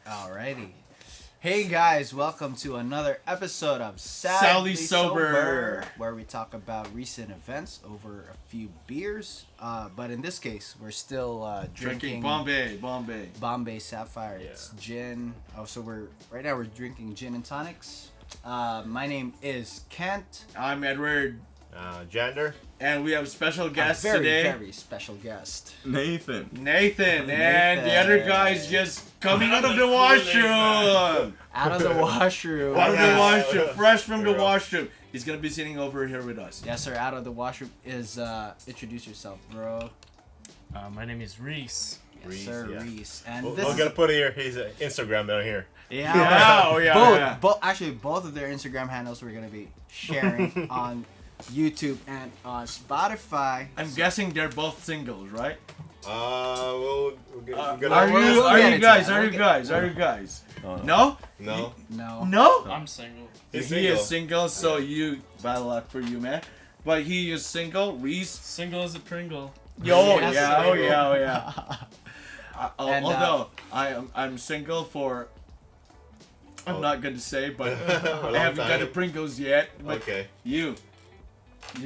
Alrighty. Hey guys, welcome to another episode of Sadly Sober, where we talk about recent events over a few beers. But in this case, we're still drinking Bombay Sapphire. Yeah. It's gin. So right now we're drinking gin and tonics. My name is Kent. I'm Edward, Jander. and we have a special guest a very, today, very special guest. Nathan, and the other guy's just coming out of the washroom. Out of the washroom. Out of the washroom, fresh from the washroom. He's gonna be sitting over here with us. Yes, sir. Out of the washroom is introduce yourself, bro. My name is Reese. Yes, Reese, sir, yeah. Reese. And We're gonna put his Instagram down here. Both of their Instagram handles we're gonna be sharing on YouTube and on Spotify. I'm guessing they're both singles, right? We're gonna. Are you guys? No? No. No? I'm single. He's He is single, so you bad luck for you, man. But he is single. Reese. Single as a Pringle. Yes, Yeah. And, Although I'm single for. I'm not going to say, but A long I haven't got time. the Pringles yet. But Okay. you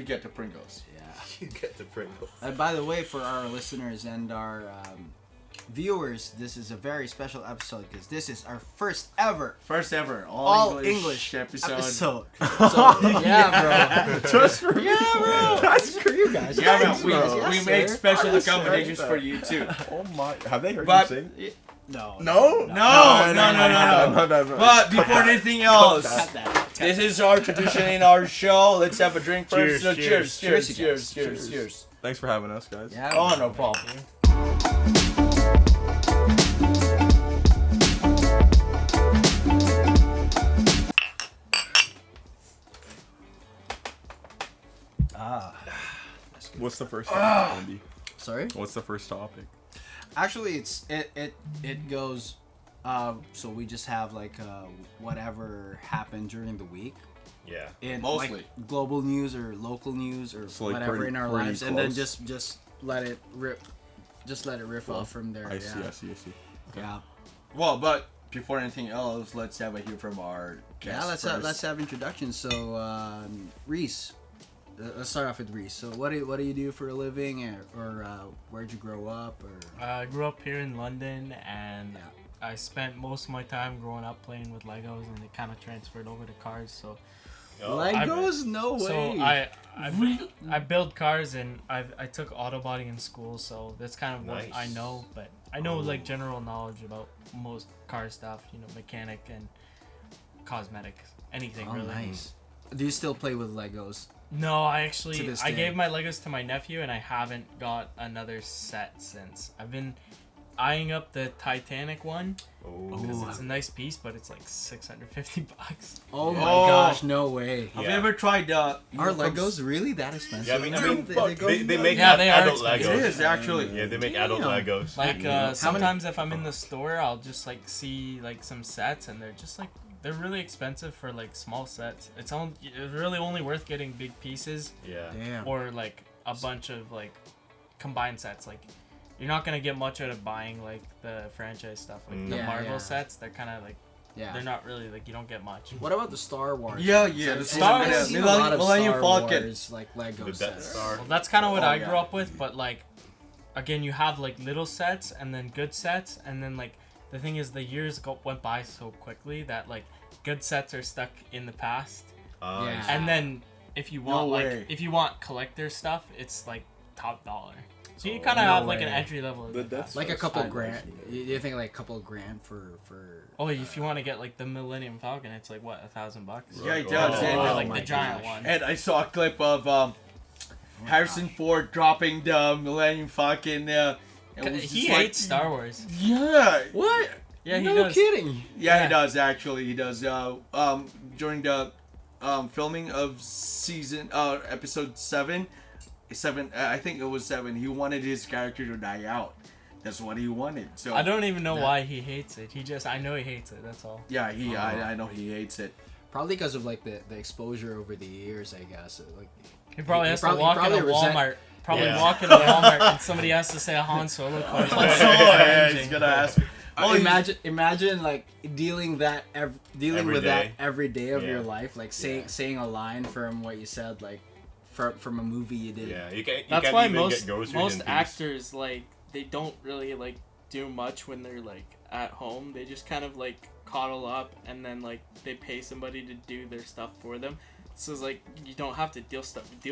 get the Pringles. Yeah. You get the Pringle. And by the way, for our listeners and our viewers, this is a very special episode because this is our first ever First ever all English episode. So yeah, bro. just for Yeah, bro. That's for you guys. Yeah, Thanks, man, bro. we Yes, make sir. special Yes, sir. accommodations for you too. Oh my! Have they heard But- you sing? No. No. No. But before anything else, Cut that. this is our tradition in our show. Let's have a drink first. Cheers, So cheers. cheers. Thanks for having us, guys. Yeah. Oh, no problem. What's the first topic, Andy? Sorry. What's the first topic? Actually, it goes. So we just have like whatever happened during the week Yeah. in Mostly. like global news or local news or So, like, whatever pretty- in our pretty lives, and then close. just let it rip, off from there. I see. Yeah. Well, but before anything else, let's have a hear from our guest. Yeah. first. Let's have introductions. So Reese. Let's start off with Reese. So what do you do for a living, or where'd you grow up, or? I grew up here in London, and Yeah. I spent most of my time growing up playing with Legos, and it kind of transferred over to cars. So, Legos? No way. so I build cars, and I took auto body in school, so that's kind of what I Nice. know. But I know like general knowledge about most car stuff, mechanic and cosmetics, anything Oh, really. nice. Do you still play with Legos? No, I To actually this I day. gave my Legos to my nephew, and I haven't got another set since. I've been eyeing up the Titanic one because it's a nice piece, but it's like $650. Oh my Oh. gosh, no way. Have Yeah. you ever tried? Are Legos really that expensive? Yeah, I mean, they they make Yeah, they are adult expensive. Legos. It is actually. Yeah, they make adult Damn. Legos. Like How sometimes if I'm in the store, I'll just like see like some sets, and they're just like they're really expensive for like small sets. It's really only worth getting big pieces Yeah. Damn. or like a bunch of like combined sets. Like you're not gonna get much out of buying like the franchise stuff, like the Yeah, Marvel yeah. sets. They're kind of like Yeah. they're not really like you don't get much. What about the Star Wars? Yeah, ones? yeah, the I've Star seen- Wars. I've seen a lot of Millennium Star Falcon. Wars, like Lego The Death sets. Star. Well, that's kind of what Oh, I yeah. grew up with, but like again, you have like little sets and then good sets, and then like the thing is the years went by so quickly that like good sets are stuck in the past, Yeah. and then if you want way. if you want collector stuff, it's like top dollar. So you Oh, kind of no have like an way. entry level. The Death Like a Star's couple fine, grand. actually. You think like a couple grand for? Oh, if you want to get like the Millennium Falcon, it's like what, $1,000? Yeah, it Oh. does. Or And, like my the giant gosh. one. and I saw a clip of Harrison Ford dropping the Millennium Falcon. It was He just like- hates Star Wars. Yeah. What? Yeah, he no does. kidding. Yeah, Yeah. he does actually. He does. During the filming of episode 7, I think it was 7. He wanted his character to die out. That's what he wanted. So I don't even know Yeah. why he hates it. I know he hates it. That's all. Yeah, I know he hates it. Probably because of like the exposure over the years, I guess. Like He probably He has probably- to walk he in a probably resent- Walmart. Probably Yeah. walk in a Walmart and somebody has to say a Han Solo quote. It's like so Yeah, he's cringing. gonna ask. Imagine like dealing with that every day of your life, like saying a line from what you said, like from a movie you did. Yeah, you can't. That's can't why even get groceries in most peace. actors like they don't really like do much when they're like at home. They just kind of like coddle up and then like they pay somebody to do their stuff for them. So it's like you don't have to deal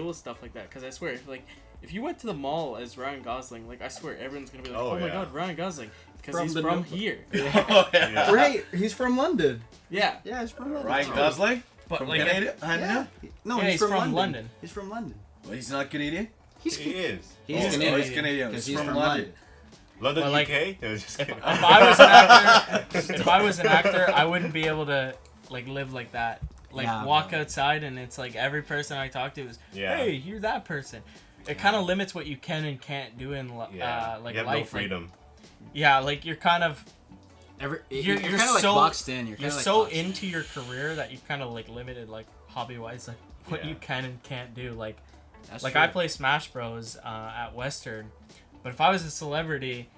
with stuff like that. Because I swear, if you went to the mall as Ryan Gosling, like I swear everyone's gonna be like, oh my god, Ryan Gosling, because he's from here. Yeah. Right, he's from London. Yeah, he's from London. Ryan Gosling? but From like Canada? Yeah. No, Yeah, he's from London. He's He's from London. Well, he's not Canadian? He is. He's Oh, Canadian. he's Canadian. 'Cause He's he's from from London. London, Well, like, UK. No, just if kidding. I was an actor, I wouldn't be able to like live like that. Like Yeah, walk man. outside and it's like every person I talk to is, Yeah. hey, you're that person. It kind of limits what you can and can't do in like you have life. no Like, freedom. yeah, like you're kind of You're you're kind of like so- boxed in. You're you're kind of like so boxed in. into your career that you kind of like limited like hobby wise like what Yeah. you can and can't do. Like That's like true. I play Smash Bros at Western, but if I was a celebrity,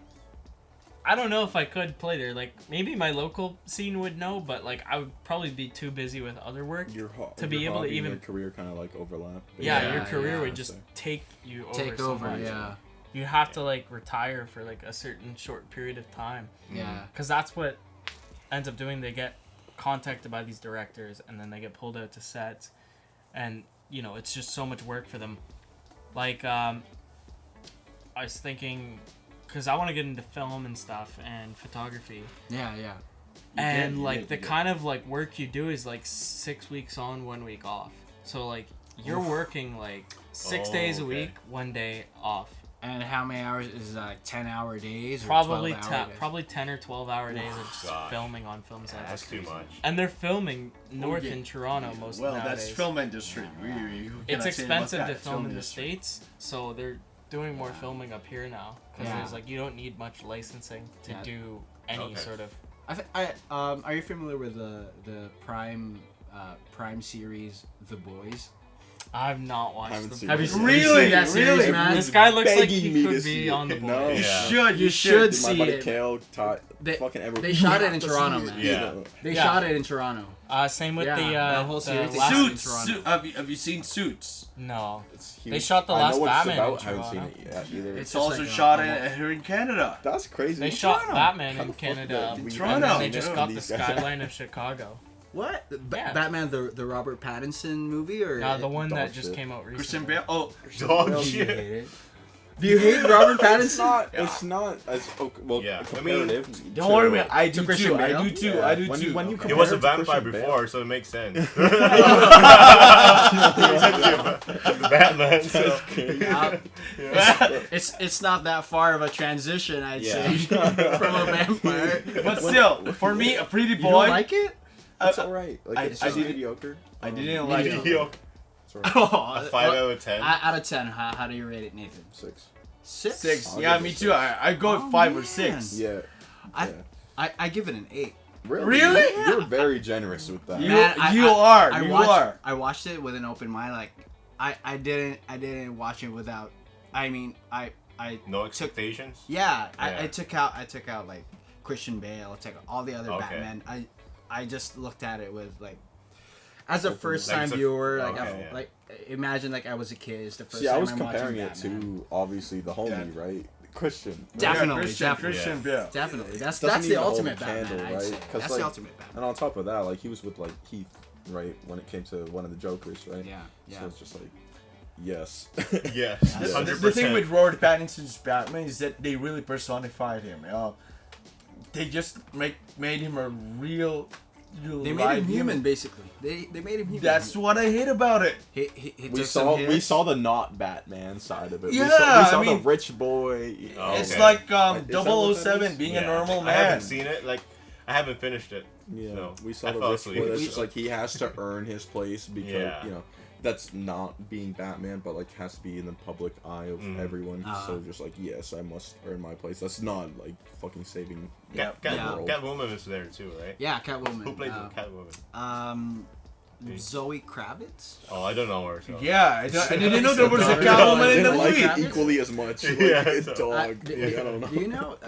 I don't know if I could play there. Like maybe my local scene would know, but like I would probably be too busy with other work. To be able to hobby and even- your career kind of like overlap. Yeah, Yeah, your career yeah. would just take you over. Take so over. much. Yeah. You have to like retire for like a certain short period of time. Yeah. Because that's what ends up doing. They get contacted by these directors and then they get pulled out to sets, and you know it's just so much work for them. Like I was thinking, because I want to get into film and stuff and photography, Yeah. Yeah. and you like did, the you did. kind of like work you do is like 6 weeks on, 1 week off. So like you're working like 6 Oh, days a okay. week, 1 day off. And how many hours is that? Like 10-hour days? Or Probably 12-hour days? probably 10 or 12-hour days of just gosh. filming on film sets. That's too much. And they're filming north yeah. in Toronto most Well, nowadays. that's film industry. It's expensive to film in the industry. States, so they're doing more filming up here now. Because Yeah. there's like, you don't need much licensing to Yeah. do any Okay. sort of... Are you familiar with the Prime series The Boys? I've not watched Haven't them. seen Have you it. seen Really? that series, Really? man? This guy looks like begging he me to could see be on it. the No. boys. Yeah. You should Dude, my see buddy it. Kale taught They- fucking everyone. they shot You it in have to see Toronto, it. man. Yeah. They Yeah. shot it in Toronto. Same with Yeah, the that whole the series. last- Suits. Suits. Toronto. Have you seen Suits? No. It's They huge. shot the I last know what it's Batman in about. I haven't seen Toronto. it yet either. It's It's just also like shot a- here in Canada. That's crazy. They shot Toronto. Batman How in the fuck Canada, did we- Toronto. and then they Yeah, just got the these guys- skyline of Chicago. What? Yeah. Batman, the Robert Pattinson movie, or The one Dog that just shit. came out recently. Christian Bale. Oh, Dog Do you shit. hate it? Do you hate Robert Pattinson? It's not as okay, well. Yeah. I Comparative. don't worry, man. I do Christian too. I Bale? do too. Yeah. I do When- too. when you Okay. He was a Compared to vampire Christian before, so it makes sense. Batman. So. It's not that far of a transition, I'd Yeah. say, from a vampire. But still, for me, a pretty You boy. don't like it? It's alright. Like I- it's I just didn't- mediocre. I didn't like it. Yo, It's alright. Oh, a 5 out of 10. Out of 10, how do you rate it, Nathan? 6. 6? 6. I'll Yeah, give it me a too. I go Oh, with 5 or man. 6. Yeah. I- yeah. I give it an 8. Really? Really? You're very generous with that. You, Man, you are. I You watched, are. I watched it with an open mind. Like, I didn't watch it without. I mean, I No took. expectations? Yeah, Yeah. I took out like Christian Bale. I took out all the other Okay. Batman. I just looked at it with like, as a Open- first like time it's a- viewer, okay, yeah. like imagine like I was a kid. It's the first See, time I was I'm comparing watching it Batman. to obviously the homie, right? Christian. Definitely, Yeah, Christian Bale. Definitely. That's Doesn't the even hold ultimate a candle, Batman. I'd right? say. 'Cause, That's like- the ultimate Batman. And on top of that, like he was with like Heath, right? When it came to one of the Jokers, right? Yeah, yeah. So it's just like, yes. Yes. Yeah. 100%. The thing with Robert Pattinson's Batman is that they really personified him. They just made him a real They made him human, basically. They made him human. That's what I hate about it. he we took some saw hits. the not Batman side of it. Yeah, we saw I mean- the rich boy. Oh, It's okay. like Is that what that 007 is? being Yeah. a normal I man. haven't seen it. Like, I haven't finished it. Yeah, So, we saw I the fell rich asleep. boy. That's just like he has to earn his place because Yeah. you know that's not being Batman, but like has to be in the public eye of everyone. So just like yes, I must earn my place. That's not like fucking saving. Yeah. Catwoman is there too, right? Yeah, Catwoman. Who plays Catwoman? Zoe Kravitz. Oh, I don't know her. So. Yeah, I didn't know there was a Dog. Catwoman in the didn't like movie. it equally as much. Like, Yeah, it's so- dog. do Like, I don't know. Do you know?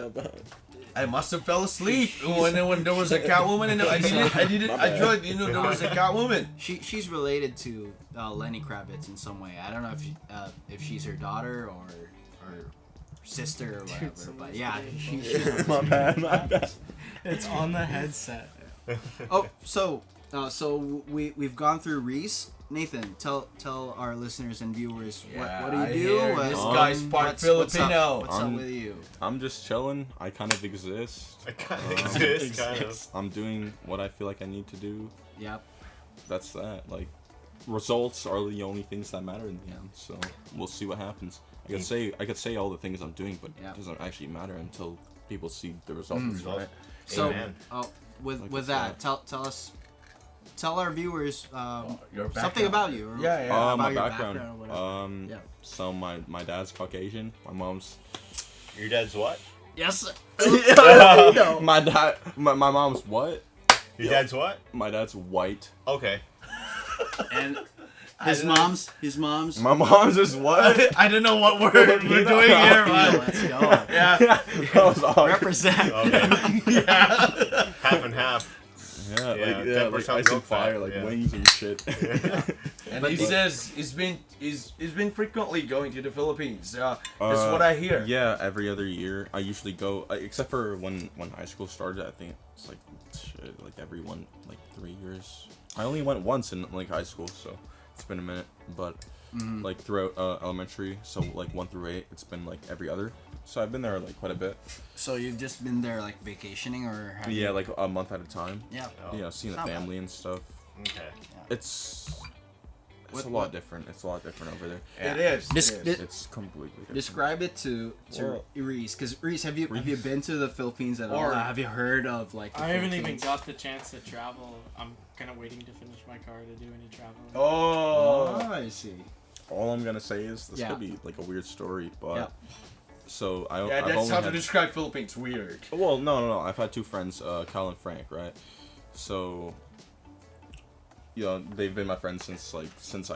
I must have fell asleep when there was a Catwoman, and I tried. There was a Catwoman. She's related to Lenny Kravitz in some way. I don't know if she's her daughter or sister or whatever. But yeah, she's my bad. It's on the headset. Oh, so we've gone through Reese. Nathan, tell our listeners and viewers what do you do? This guy's part Filipino. What's up with you? I'm just chilling. I kind of exist. I'm doing what I feel like I need to do. Yep. That's that. Like, results are the only things that matter in the end. So we'll see what happens. I could say all the things I'm doing, but it doesn't actually matter until people see the results. Right? So, with that, tell our viewers something about you. Or about my your background. or whatever. So my dad's Caucasian. My mom's. Your dad's what? Yes. No. My mom's what? Your dad's what? My dad's white. Okay. And his mom's. My mom's is what? I don't know what we're doing here, but Let's go. yeah. That was awkward. Represent. Okay. Yeah. Half and half. Yeah, like ice and fire, like wings and shit. And he says he's been frequently going to the Philippines. That's what I hear. Yeah, every other year. I usually go, except for when high school started. I think it's like every 3 years. I only went once in like high school, so it's been a minute. But like throughout elementary, so like 1 through 8, it's been like every other. So I've been there like quite a bit. So you've just been there like vacationing, or like a month at a time. Yeah. Seeing the family and stuff. Okay. It's a lot different. It's a lot different over there. It is. It's completely different. Describe it to Reese, because Reese, have you been to the Philippines at all? Or have you heard of like? I haven't even got the chance to travel. I'm kind of waiting to finish my car to do any traveling. Oh, I see. All I'm gonna say is this could be like a weird story, but so that's how to describe Philippines. Weird. Well, no. I've had 2 friends, Cal and Frank, right? So, they've been my friends since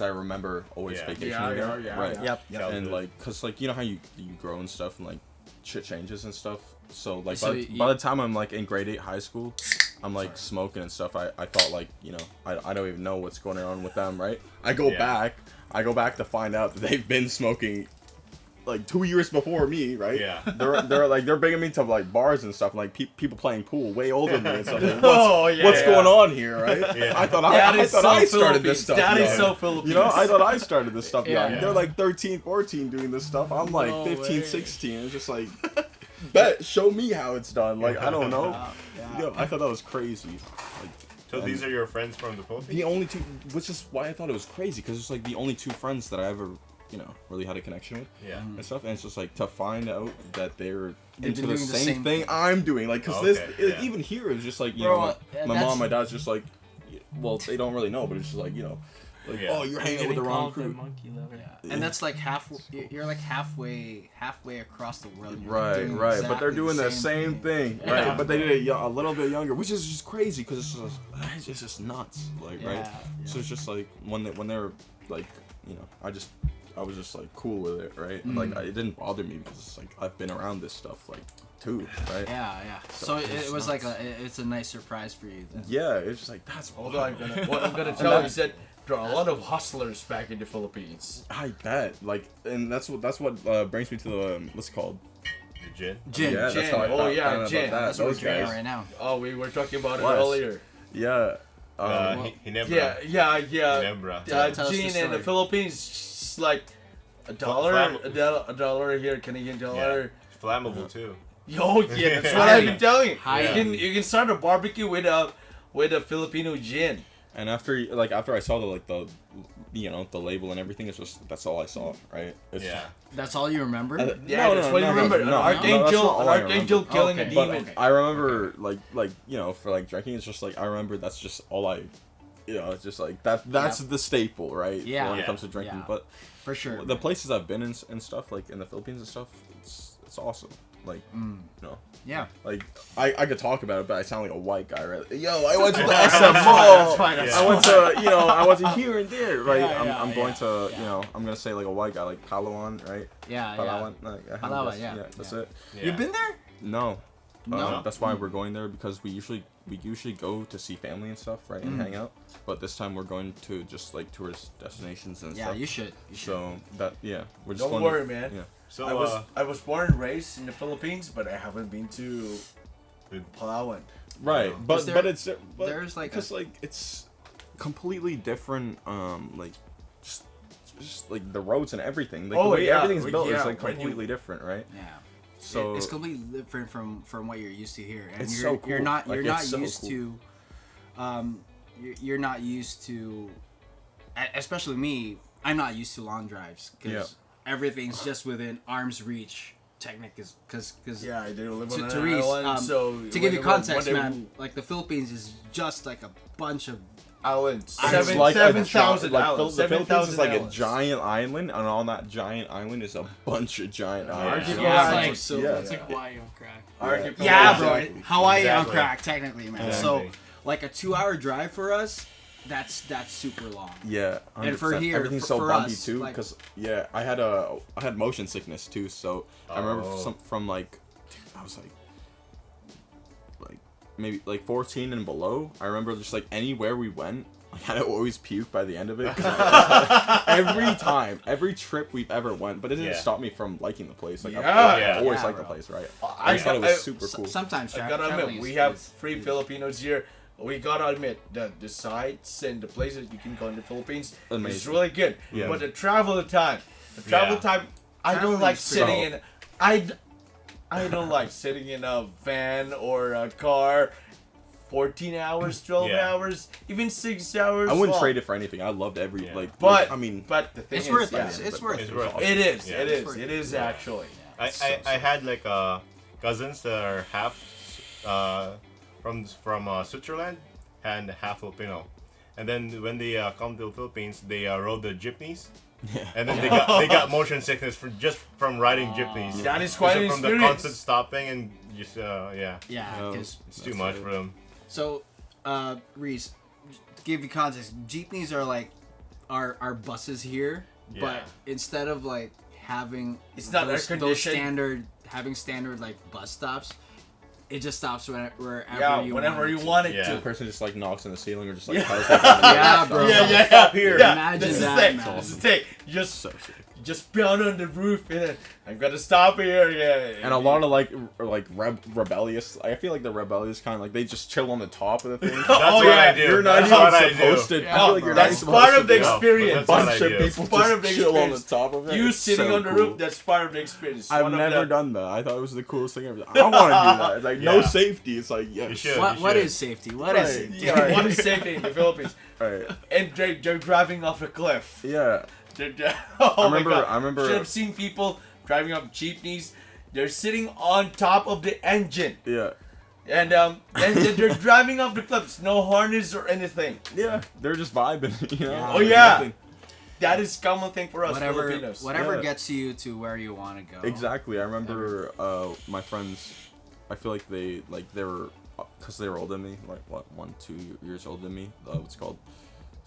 I remember always vacationing there, right? Yep. And like, cause like how you grow and stuff, and like shit changes and stuff. So like by the time I'm like in grade 8 high school, I'm like smoking and stuff. I thought like I don't even know what's going on with them, right? I go back to find out that they've been smoking like 2 years before me, right? Yeah. They're bringing me to like bars and stuff, and like people playing pool way older than me and stuff. Like, what's what's going on here, right? Yeah. I thought I started this stuff. That young. is so Philippines. I thought I started this stuff young. Yeah. They're like 13, 14 doing this stuff. I'm like No 15, way. 16. It's just like, show me how it's done. Like, I don't know. I thought that was crazy. Like, So these are your friends from the Philippines? the only 2, which is why I thought it was crazy, because it's like the only 2 friends that I ever really had a connection with and stuff, and it's just like to find out that they're into the same thing I'm doing, like, because even here it's just like, my mom, my dad's just like, well, they don't really know, but it's just like, oh, you're hanging out with the wrong crew. And that's like you're like halfway across the world. Right, but they're doing the same thing, right? Yeah. But they did it a little bit younger, which is just crazy, because it's just nuts, like, right? So it's just like when they were like, I was just like cool with it, right? Like, it didn't bother me, because it's like I've been around this stuff like too, right? Yeah. So it was like it's a nice surprise for you then. Yeah, it's just like that's What I'm gonna tell you is that there are a lot of hustlers back in the Philippines. I bet, like, and that's what brings me to the what's it called? The gin? Gin. Yeah, that's how I found out gin. about that. That's what we're Those drinking guys. right now. Oh, we were talking about it Plus. earlier. Yeah. Ginebra. Yeah. Ginebra. Tell us the Gin in story. the Philippines, it's like a dollar here, Canadian dollar. It's flammable too. Oh yeah, that's what I've been telling you. Highly. You can start a barbecue with a Filipino gin. And after I saw the label and everything, it's just that's all I saw, right? It's That's all you remember? Yeah, that's what you remember. An archangel killing a demon. I remember like for like drinking, it's just like I remember that's just all I, it's just like that's the staple, right? Yeah. When it comes to drinking, Yeah. but For sure. the places I've been in and stuff, like in the Philippines and stuff, it's awesome. Like, Yeah. like I could talk about it, but I sound like a white guy, right? Yo, I went to the That's SM fine, Mall. that's fine, that's I went to, I went to here and there, right? Yeah, I'm going to, yeah. I'm gonna say like a white guy, like Palawan, right? Yeah. Palawan, like, Palawan, yeah. that's Yeah. it. Yeah. You've been there? No. No? That's why we're going there, because we usually go to see family and stuff, right, and hang out. But this time we're going to just like tourist destinations and stuff. Yeah, you should. So we're just Don't going worry, man. Yeah. So I was born and raised in the Philippines, but I haven't been to Palawan. Right, but there's like it's completely different. Like just like the roads and everything. Like the way everything's built is like completely different, right? Yeah. So it's completely different from what you're used to here, and It's you're, so cool. you're not Like, you're not used to, especially me. I'm not used to long drives because everything's just within arm's reach. Technique because Yeah, I did live on to an Reese, island, so to give you context, when they- man, like the Philippines is just like a bunch of Islands. It's 7,000 like islands. the Philippines is like a islands. giant island, and on that giant island is a bunch of giant islands. Archipelago. Yeah, like, so it's like Hawaii on crack. Archipelago. yeah, bro, Exactly. Hawaii on Exactly. crack technically, man. Exactly. So like a 2-hour drive for us, that's super long. Yeah, And for 100%. here, everything's for- so for bumpy us, too. like- Because I had motion sickness too. So I remember from like I was like maybe like 14 and below. I remember just like anywhere we went, I had to always puke by the end of it. 'Cause every trip we've ever went, but it didn't stop me from liking the place. Like I've always liked the place, right? I just thought it was super cool. Sometimes I gotta traveling admit, we is- have is- free Filipinos here. We gotta admit that the sites and the places you can go in the Philippines is Amazing. really good. Yeah. But the travel time, I don't Traveling like is sitting pretty- in. I don't like sitting in a van or a car. 14 hours, 12 Yeah. hours, even 6 hours. I wouldn't long. trade it for anything. I loved every But I mean, but the thing It's is, worth yeah, it. It's worth It's it. worth it. It is. Yeah. It It's is. worth It it. is actually. I had like cousins that are half from Switzerland and half Filipino, and then when they come to the Philippines, they rode the jeepneys, and then they got motion sickness from riding jeepneys. That is quite an From the experience. constant stopping and just Yeah, No. because it's too much for them. so Reese, to give you context, jeepneys are like our buses here, but Yeah. instead of like having It's not those air-conditioned. standard like bus stops, it just stops wherever Yeah, you whenever want you it to. want it Yeah. the to. person just like knocks on the ceiling or just like Yeah. tells them. Yeah, bro. Yeah. here. Yeah, Imagine that's that, the thing. man. That's the thing. You just So sick. just pound on the roof and then I'm gonna stop here. Yeah. And a lot of like rebellious. I feel like the rebellious kind, like they just chill on the top of the thing. That's Oh, what yeah. I do. You're not That's what I even supposed do. to. Yeah, I feel like you're not that's supposed part to of the do that. experience. That's what Bunch I of do. people It's part just of the chill on the experience. top of it. You It's sitting so on the cool. roof, that's part of the experience. I've One of never the- done that. I thought it was the coolest thing ever. I want to do that. It's like no Yeah. safety. It's like yes. You should. What is safety? What is Right. safety? Yeah. What is safety in the Philippines? Right. And they're driving off a cliff. Yeah. Oh I remember- my God. I remember- Should have seen people driving up jeepneys. They're sitting on top of the engine. Yeah. And they're driving up the cliffs. No harness or anything. Yeah. They're just vibing. You know. Yeah. Oh, yeah. Nothing. That is common thing for us Whatever Filipinos. whatever Yeah. gets you to where you want to go. Exactly. I remember my friends. I feel like they were because they were older than me, like what 1-2 years older than me. What's it called.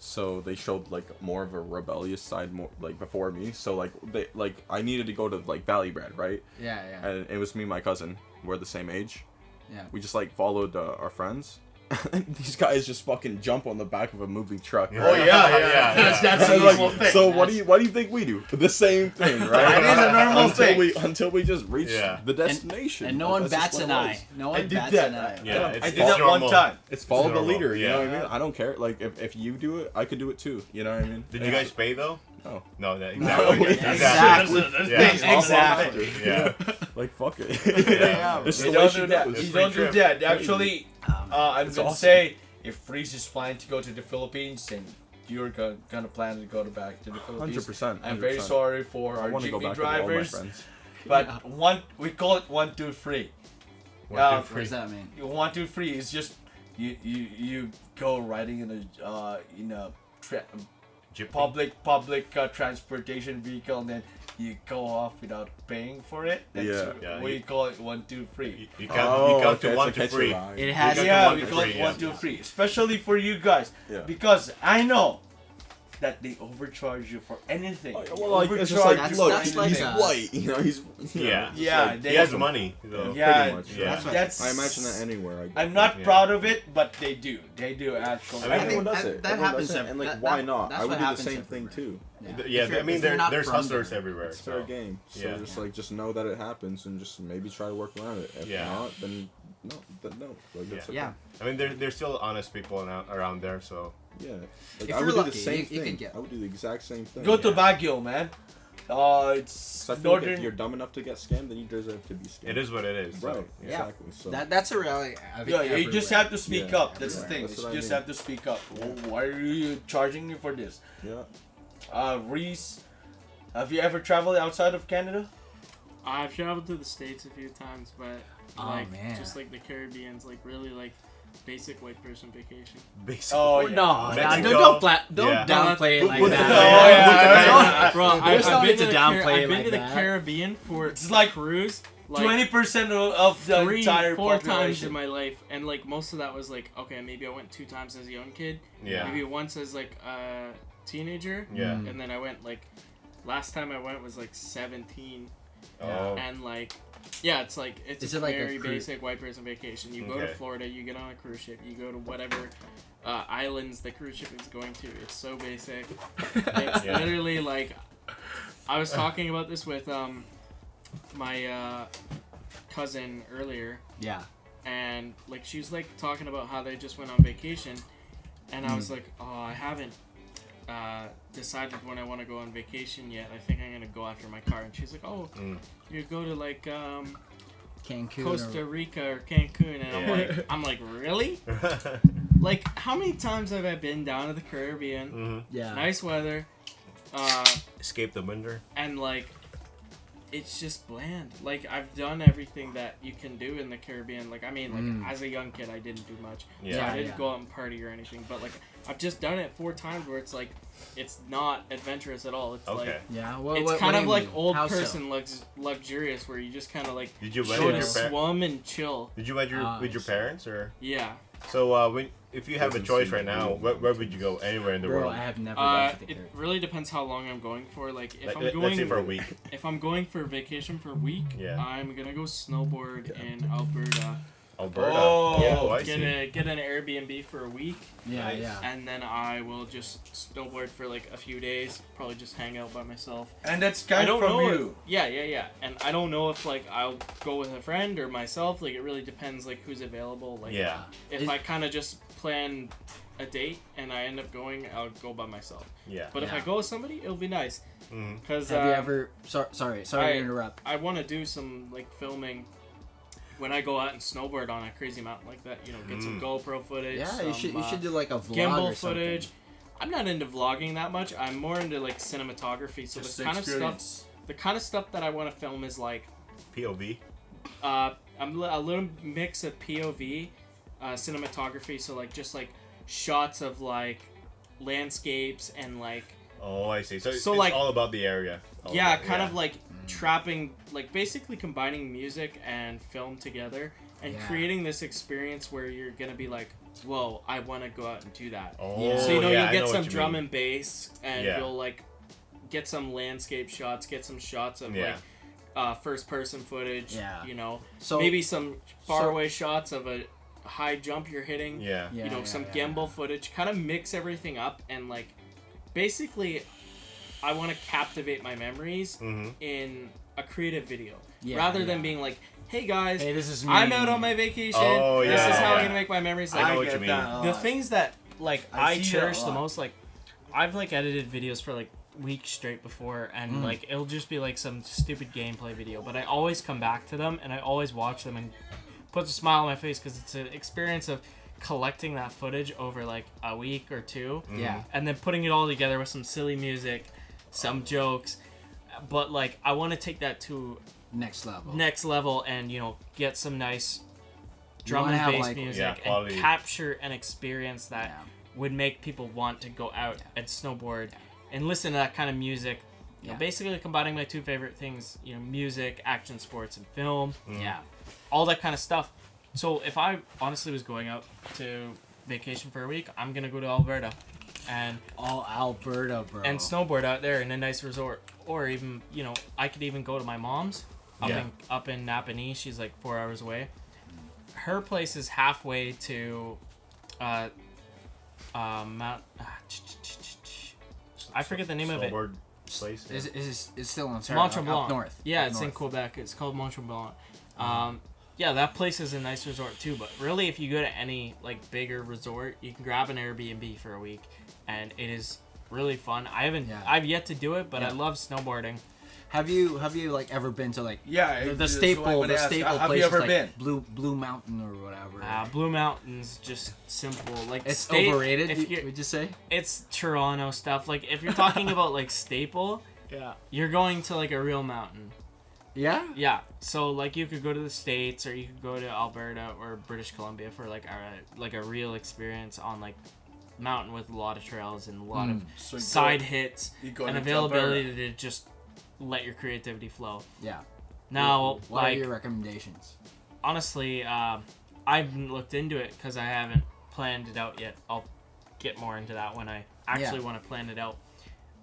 So they showed like more of a rebellious side, more like before me. So like they I needed to go to like Valley Bread, right? Yeah, yeah. And it was me and my cousin. We're the same age. Yeah. We just like followed our friends. These guys just fucking jump on the back of a moving truck. Oh yeah, yeah. Yeah, That's And, a like, normal thing. so what do you think we do? The same thing, right? It is a normal thing. Until we just reach Yeah. the destination. And no Like, one that's just bats what an it eye. was. No I one did bats that. an eye. Yeah, I did it's that one normal. time. It's follow the normal, leader. You know what I yeah. mean? I don't care. Like if you do it, I could do it too. You know what I mean? Did you guys pay though? No. No, exactly. No, exactly. That's Yeah. the Exactly. Yeah. Like fuck it. Yeah. It's You the way don't she do that. goes. You free don't do trip. that. Actually, I'm It's gonna awesome. say if Reese is planning to go to the Philippines and you're gonna plan to go back to the Philippines, 100%. I'm very sorry for I our want to go jeepney back with all my drivers, friends. but we call it 1, 2, 3. 1, 2, What 3. does that mean? 1, 2, 3 is just you go riding in a public transportation vehicle and then you go off without paying for it. That's Yeah. we call it 1, 2, 3. You count to okay, 1 it's to like 3. catch a ride. It has got Yeah, one we to call three, it yeah. 1, 2, 3, especially for you guys Yeah. because I know that they overcharge you for anything. Well, like, it's just like, That's- look, that's like he's a- white. You know, he's Yeah. Yeah, He has money. So. Yeah, pretty much. Yeah. that's. I imagine that anywhere. I'm not Yeah. proud of it, but they do. They do actually. I mean, Everyone does that- it. that Everyone happens does it. ev- And like, that- why that- not? that's I would what do the happens same thing everywhere. too. Yeah, If you're- I mean, if you're not there's from hustlers there, everywhere. It's fair So. game. So Yeah. just know that it happens and just maybe try to work around it. If Yeah. not, then no. Like, that's okay. Yeah. I mean, there's still honest people around there. So. Yeah. Like, If I you're would do lucky, the same you thing. can get- I would do the exact same thing. Go to Yeah. Baguio, man. It's So I feel like northern. if you're dumb enough to get scammed, then you deserve to be scammed. It is what it is. So, Right. Yeah. Exactly. So That's a reality. I think Yeah, you just everywhere. have to speak Yeah. up. That's the Everywhere. thing. That's You what I just mean. have to speak up. Why are you charging me for this? yeah. Reese, have you ever traveled outside of Canada? I've traveled to the States a few times, but Oh, like man. just like the Caribbean's like really like basic white person vacation. Basically. Oh, No, yeah. no, Mexico. don't Yeah. downplay it like Put- that. put- Oh, yeah. Bro, There's no I've need been to to the downplay it I've been like to the that. Caribbean for It's like cruise like 20% of the entire 4 population. times in my life, and like most of that was like okay, maybe I went 2 times as a young kid, Yeah. maybe once as like a teenager, Yeah. and then I went like last time I went was like 17, Oh. and like yeah, it's like it's Is a it like a very cruise? basic white person vacation. You go to Okay. Florida, you get on a cruise ship, you go to whatever islands the cruise ship is going to. It's so basic. It's Yeah. literally like I was talking about this with my cousin earlier, Yeah. and like she was like talking about how they just went on vacation, and I was like, oh, I haven't decided when I want to go on vacation yet. I think I'm gonna go after my car. And she's like, oh, you go to like Cancun. Costa Rica or Cancun, and Yeah. I'm like, really? Like, how many times have I been down to the Caribbean? Mm-hmm. Yeah. Nice weather, Escape the winter. and like, it's just bland. Like, I've done everything that you can do in the Caribbean. Like, I mean, like, as a young kid, I didn't do much. Yeah. So I Yeah, didn't yeah. go out and party or anything. But like, I've just done it 4 times where it's like, it's not adventurous at all. It's Okay. like. Yeah. It's kind of like old How so? person luxurious, where you just kind of like Did you went go with to your parents? swim and chill. Did you went Ah, with your I see. parents or? Yeah. So if you have a Doesn't choice seem right now, real. where would you go? Anywhere in the Bro, world? I have never been to the It Caribbean. really depends how long I'm going for. Like if Like, I'm let's going say for a week. if I'm going for vacation for a week, Yeah. I'm gonna go snowboard in Alberta. Alberta. Oh. Yeah, I get see. get an Airbnb for a week, Yeah, Nice. yeah. and then I will just snowboard for like a few days. Probably just hang out by myself. And that's I kind don't of from know. you. Yeah. And I don't know if like I'll go with a friend or myself. Like it really depends like who's available. Like Yeah. if Is- I kind of just plan a date and I end up going, I'll go by myself. Yeah. But if I Yeah. go with somebody, it'll be nice. Mhm. Cause Have you ever? Sorry I- to interrupt. I want to do some like filming when I go out and snowboard on a crazy mountain like that. You know, get some GoPro footage. Yeah, some, you should do like a vlog gimbal or something. footage. I'm not into vlogging that much. I'm more into like cinematography. So Just the kind of experience. stuff, the kind of stuff that I want to film is like, POV. I'm a little mix of POV, cinematography. So like just like shots of like landscapes and like Oh, I see. So it's like- all about the area. All yeah, about- kind of like trapping, like basically combining music and film together and Yeah. creating this experience where you're gonna be like, whoa, I want to go out and do that. Oh, Yeah. So you know, yeah, you'll I get know some what you drum mean. and bass, and Yeah. you'll like get some landscape shots, get some shots of Yeah. like first person footage. Yeah. You know, So maybe some far so- away shots of a high jump you're hitting. Yeah. Yeah, You know, yeah, some yeah. gimbal footage. Kind of mix everything up and like, basically, I want to captivate my memories Mm-hmm. in a creative video Yeah, rather than yeah. being like, hey guys, Hey, this is me. I'm out on my vacation. Oh, This yeah, is how yeah. I'm gonna make my memories. I Like know what get you mean. that a the lot. things that like I I see that a cherish the lot. most. Like I've like edited videos for like weeks straight before, and like it'll just be like some stupid gameplay video, but I always come back to them and I always watch them and puts a smile on my face because it's an experience of collecting that footage over like a week or two. Yeah. And then putting it all together with some silly music, some jokes, but like I want to take that to Next level. next level and you know get some nice drum wanna and have, bass like- music Yeah, and quality. capture an experience that Yeah. would make people want to go out and snowboard and listen to that kind of music. You know, Yeah. basically combining my 2 favorite things, you know, music, action sports, and film, Yeah. all that kind of stuff. So if I honestly was going out to vacation for a week, I'm gonna go to Alberta. and Alberta, bro. and snowboard out there in a nice resort, or even I could even go to my mom's up in Napanee. She's like 4 hours away. Her place is halfway to Mount. I forget the name of it. Place. Is still in Mont up Tremblant. north. Yeah, Up it's north. in Quebec. It's called Mont Tremblant. Yeah, that place is a nice resort too. But really, if you go to any like bigger resort, you can grab an Airbnb for a week, and it is really fun. I've yet to do it, but I love snowboarding. Have you like ever been to like Yeah, the staple have place? you ever like been? Blue Mountain or whatever? Blue Mountain's just simple. Like It's overrated. If you, would you say? it's Toronto stuff. Like if you're talking about like staple, you're going to like a real mountain. Yeah. Yeah. So like you could go to the States, or you could go to Alberta or British Columbia for like a real experience on like mountain with a lot of trails and a lot of So you side go- hits you go and to availability to just let your creativity flow. Yeah. Now, what like are your recommendations? honestly, I haven't looked into it because I haven't planned it out yet. I'll get more into that when I actually want to plan it out.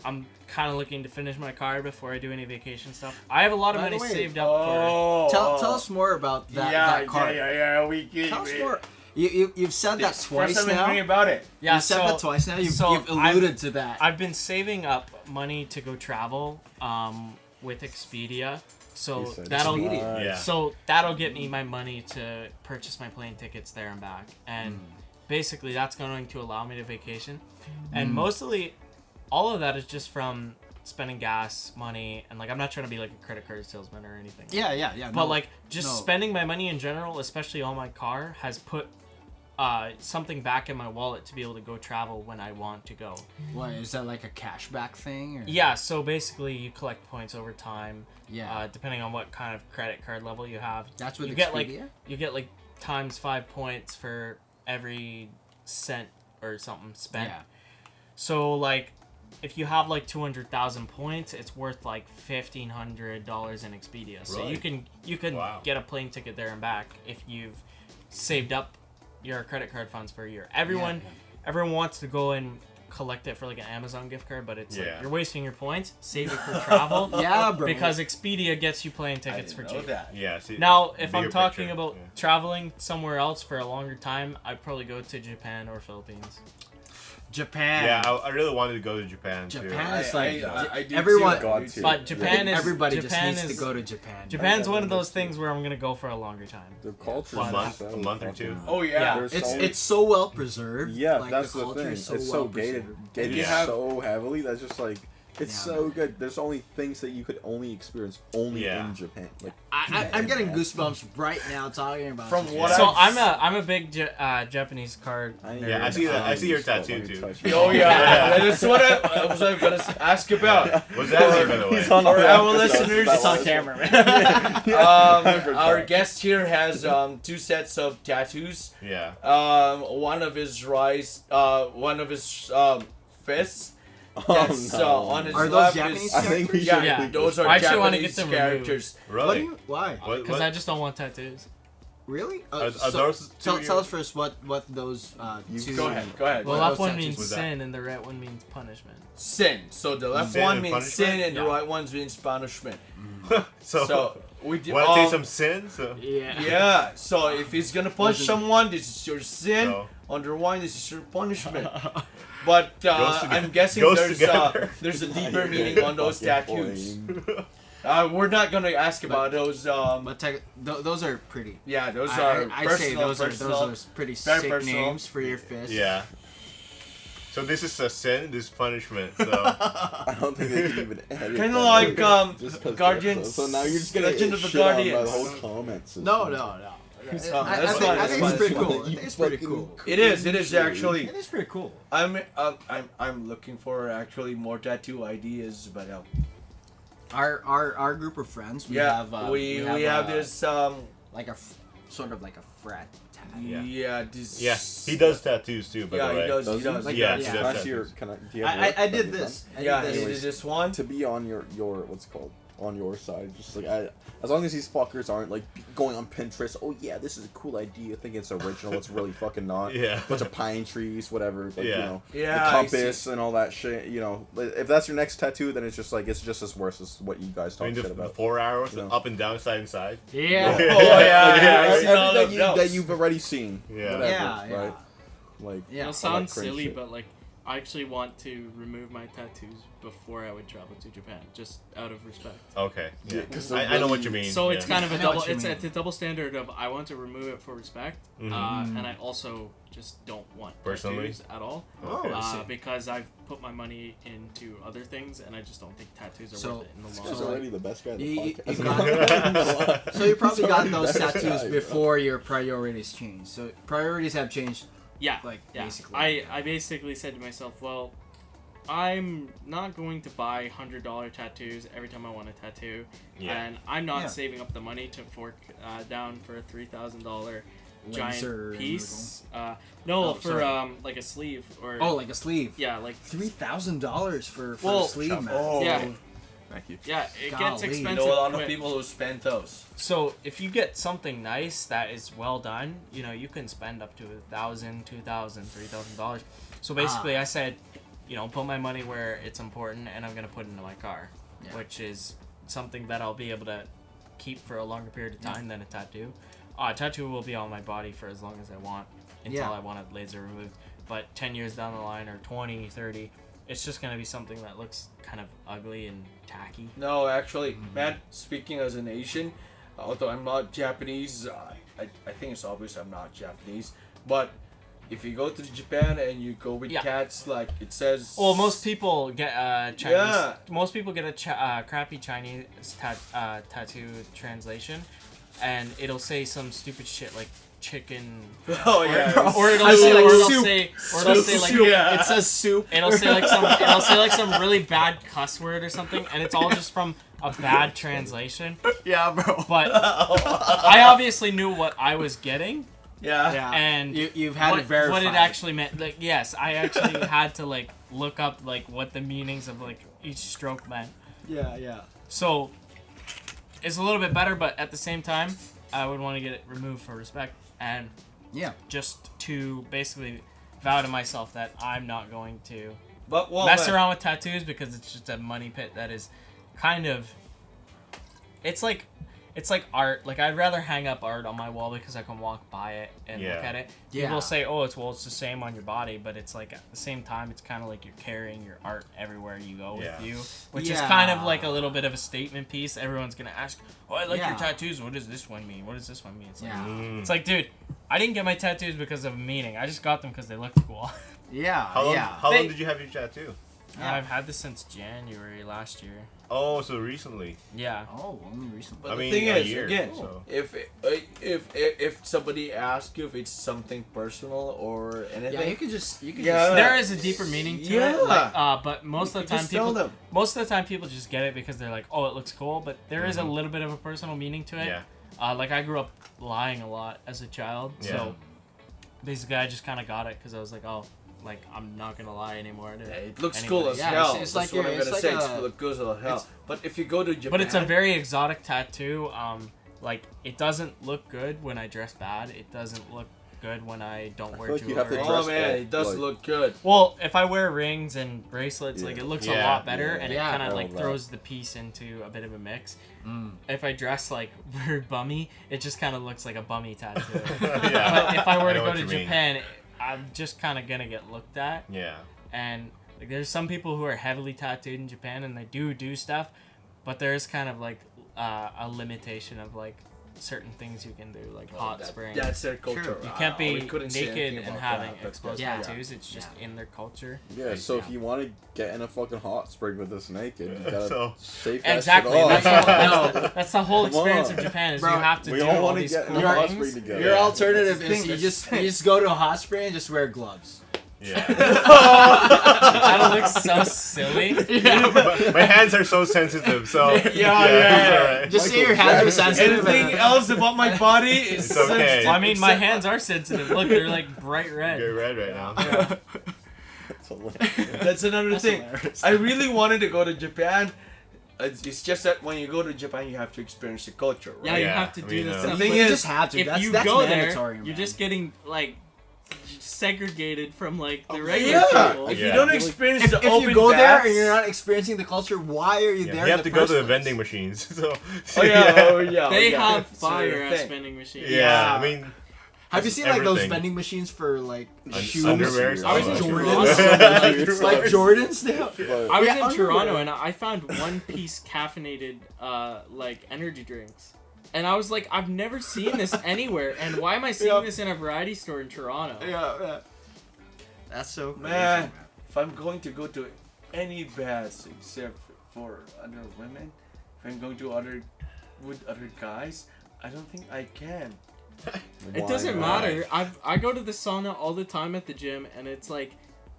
I'm kind of looking to finish my car before I do any vacation stuff. I have a lot of By the money way, saved up for. Tell us more about that card. Yeah. We Tell us more. You've said that twice First time now. hearing about it. Yeah, you said that twice now. You've so alluded to that. I've been saving up money to go travel with Expedia. So that'll that'll get me my money to purchase my plane tickets there and back. And basically that's going to allow me to vacation. And mostly all of that is just from spending gas money, and like I'm not trying to be like a credit card salesman or anything. Yeah. But like just spending my money in general, especially on my car, has put something back in my wallet to be able to go travel when I want to go. What is that, like a cashback thing? Or? Yeah, so basically you collect points over time. Yeah. Depending on what kind of credit card level you have. That's what you Expedia? get like times 5 points for every cent or something spent. Yeah. So like if you have like 200,000 points, it's worth like $1,500 in Expedia. So Really? you can get a plane ticket there and back if you've saved up your credit card funds for a year. Everyone wants to go and collect it for like an Amazon gift card, but it's like you're wasting your points. Save it for travel. Yeah, bro. Because Expedia gets you plane tickets for cheap. Yeah. See, Now, if I'm bigger talking picture, about traveling somewhere else for a longer time, I'd probably go to Japan or Philippines. Japan. Yeah, I really wanted to go to Japan too. Japan is like I do everyone. too. God, too. But Japan is Everybody Japan just needs is, to go to Japan. Japan's one of those things where I'm gonna go for a longer time. The culture, A month or two. Oh yeah. There's It's so well preserved. Yeah, like, that's the the culture thing. is It's well so gated preserved. so heavily. That's just like it's Yeah, so good. There's only things that you could only experience only in Japan. Like I'm getting goosebumps right now talking about. From Japan. what So I'm a big Japanese card. Yeah, I see that. I see your tattoo too. Oh yeah, that's what I was gonna ask about. What's that by the way? For our listeners, It's on camera, man. Our guest here has 2 sets of tattoos. Yeah. One of his fists. That's on his Are those left Japanese is, I think we should. Yeah. those are I actually wanna Japanese get them characters. Really? Why? Because I just don't want tattoos. Really? Are those tell two us first what those two. Go ahead. Go ahead. The What left those one tattoos means was that? sin, and the right one means punishment. Sin. So the left Sin one and means punishment? sin, and the Yeah. right one means punishment. So we did. want to say some sin? So Yeah. Yeah. So if he's gonna punch someone, this is your sin. No. Under one, this is your punishment. But Goes together. I'm guessing Goes there's together. there's a deeper meaning on those tattoos. We're not gonna ask about those. But those are pretty. Yeah, those I- are I'd personal. say those personal. are pretty Very sick personal. names for your fist. yeah. So this is a sin. This is punishment. So I don't think they can even edit. Kind that. of like Just 'cause Guardians. So now you're just gonna Legend get of the shit on by Guardians. the whole comments. No. I that's think, fine, I think that's it's fine. pretty cool. I You think it's pretty fucking cool. It is actually. It is pretty cool. I'm looking for actually more tattoo ideas, but Our group of friends. We yeah, have, we have this like sort of like a frat tat. Yeah. this yeah, he does tattoos too. By Yeah, the way. he does. Does He does. Like, Yeah, yeah. he does Last year, tattoos. do you have I work that did you've this. done? I Yeah, did he this. did this one. To be on your what's it called on your side. Just like as long as these fuckers aren't like going on Pinterest. Oh yeah, this is a cool idea. I think it's original. It's really fucking not. Yeah. Bunch of pine trees, whatever. Like, Yeah. You know, Yeah, the compass and all that shit. You know, if that's your next tattoo, then it's just as worse as what you guys talk shit the about. 4 arrows, You know? up and down, side and side. Yeah. Oh yeah, I've seen all Everything of those. that you've already seen. Yeah. Whatever, Yeah, right? Like Yeah. It'll all sound that cringe silly, shit. but like I actually want to remove my tattoos before I would travel to Japan, just out of respect. Okay. Yeah. 'cause I they're know what really- you mean. So it's yeah. kind of a I know double. what you It's mean. a double standard of I want to remove it for respect, Mhm. and I also just don't want Personally? tattoos at all. Okay. I see. Because I've put my money into other things, and I just don't think tattoos are So- worth it in the This long guy's run. already the best guy in the You podcast. So you probably He's got already those the best tattoos guy, bro. before your priorities changed. So priorities have changed. Yeah, Like, yeah. basically. I basically said to myself, well, I'm not going to buy $100 tattoos every time I want a tattoo, Yeah. and I'm not Yeah. saving up the money to fork down for a $3,000 Laser giant piece. No, Oh, for sorry. like a sleeve or Oh, like a sleeve. yeah, like $3,000 for Well, a sleeve, man. Oh. yeah, Thank you. yeah. It Golly. gets You You expensive. know a lot of quick. people who spend those. So if you get something nice that is well done, you know, you can spend up to $1,000, $2,000, $3,000. So basically, I said, you know, put my money where it's important, and I'm gonna put it into my car, Yeah. which is something that I'll be able to keep for a longer period of time than a tattoo. A tattoo will be on my body for as long as I want until Yeah. I want it laser removed. But 10 years down the line, or 20, 30, it's just gonna be something that looks kind of ugly and tacky. No, actually, man, speaking as an Asian, although I'm not Japanese, I think it's obvious I'm not Japanese, but if you go to Japan and you go with Yeah. cats, like it says... Well, most people get Chinese. Yeah. Most people get a crappy Chinese tattoo translation, and it'll say some stupid shit like chicken. Oh, yeah. Or it'll I say, see, like, or it'll soup. say, or it'll say like, Yeah. It says soup. it'll say like some really bad cuss word or something, and it's all just from a bad translation. Yeah, bro. But I obviously knew what I was getting, Yeah. Yeah. and You've had what, it verified. what it actually meant. Like, yes, I actually had to like look up like what the meanings of like each stroke meant. Yeah, yeah. So it's a little bit better, but at the same time, I would want to get it removed for respect and Yeah. just to basically vow to myself that I'm not going to But, well, mess man, around with tattoos because it's just a money pit that is kind of. It's like art. Like I'd rather hang up art on my wall because I can walk by it and Yeah. look at it. Yeah. People say, "Oh, it's the same on your body," but it's like at the same time, it's kind of like you're carrying your art everywhere you go Yeah. with you, which is Yeah. kind of like a little bit of a statement piece. Everyone's gonna ask, "Oh, I like Yeah. your tattoos. What does this one mean? What does this one mean?" It's like, Yeah. it's like, dude, I didn't get my tattoos because of meaning. I just got them because they looked cool. Yeah. How long, yeah. how They- long did you have your tattoo? Yeah. I've had this since January last year. Oh, so recently. Yeah. Oh, only recently. But I the mean, thing a is, year, again, so. if somebody asks you if it's something personal or anything, Yeah, you could just Yeah. There is a deeper meaning to Yeah. it, like, but most of the time just tell them. most of the time people just get it because they're like, oh, it looks cool, but there is a Mhm. little bit of a personal meaning to it. Yeah. Like I grew up lying a lot as a child, Yeah. so basically I just kind of got it because I was like, oh, like I'm not gonna lie anymore. To Yeah, it looks anybody. cool as Yeah, hell. it's That's like what a- I'm it's gonna like say. a- It looks good as hell. But if you go to Japan, But it's a very exotic tattoo. Like it doesn't look good when I dress bad. It doesn't look good when I don't wear feel like jewelry. you have to oh dress man, up, it does like- look good. Well, if I wear rings and bracelets, like Yeah. it looks a Yeah. lot better, Yeah. and Yeah. it kind I of love like that. throws the piece into a bit of a mix. Mm. If I dress like very bummy, it just kind of looks like a bummy tattoo. Yeah. But if I were I to know go what to you mean. Japan, I'm just kind of gonna get looked at, Yeah. and like there's some people who are heavily tattooed in Japan and they do stuff, but there is kind of like a limitation of like certain things you can do, like hot springs. That's their culture. Sure. You can't We be couldn't say naked anything and about having that, but exposed Yeah. tattoos. It's just in their culture. Yeah, so if Yeah. you want to get in a fucking hot spring with us naked, you gotta So- shave that Exactly. shit That's, off. that's the whole Come experience on. of Japan is Bro, you have to we do all all want to these get in cool a hot things. spring together. Your Yeah. alternative That's the is thing, you that's just the thing. you just go to a hot spring and just wear gloves. Yeah. That looks so silly. My hands are so sensitive, so Yeah, it's yeah. alright. Just say Michael your hands are Jackson. sensitive. Anything else about my body is It's okay. sensitive. Well, I mean, my hands are sensitive. Look, they're like bright red. You're red right now. It's hilarious. That's another That's thing. hilarious. I really wanted to go to Japan It's just that when you go to Japan, you have to experience the culture, right? Yeah, you have to do this The stuff. thing but is, you just have to. if That's you that's go mandatory, there, man. you're just getting like segregated from like the Yeah. regular people. If Yeah. you don't experience if, the if open you go there baths- and you're not experiencing the culture, why are you Yeah, there? you in have to the go to first the place? vending machines. So. Oh yeah. They yeah. have It's fire a ass thing. vending machines. Yeah, I mean. Have you seen like those everything. vending machines for like shoes? Underwear. I was in Jordans, Toronto. like Jordans now. I was Yeah, in Toronto underwear. and I found one piece caffeinated like energy drinks. And I was like, I've never seen this anywhere. And why am I seeing this in a variety store in Toronto? Yeah. That's so crazy, Man, if I'm going to go to any baths except for other women, if I'm going to with other guys, I don't think I can. It doesn't matter. I go to the sauna all the time at the gym, and it's like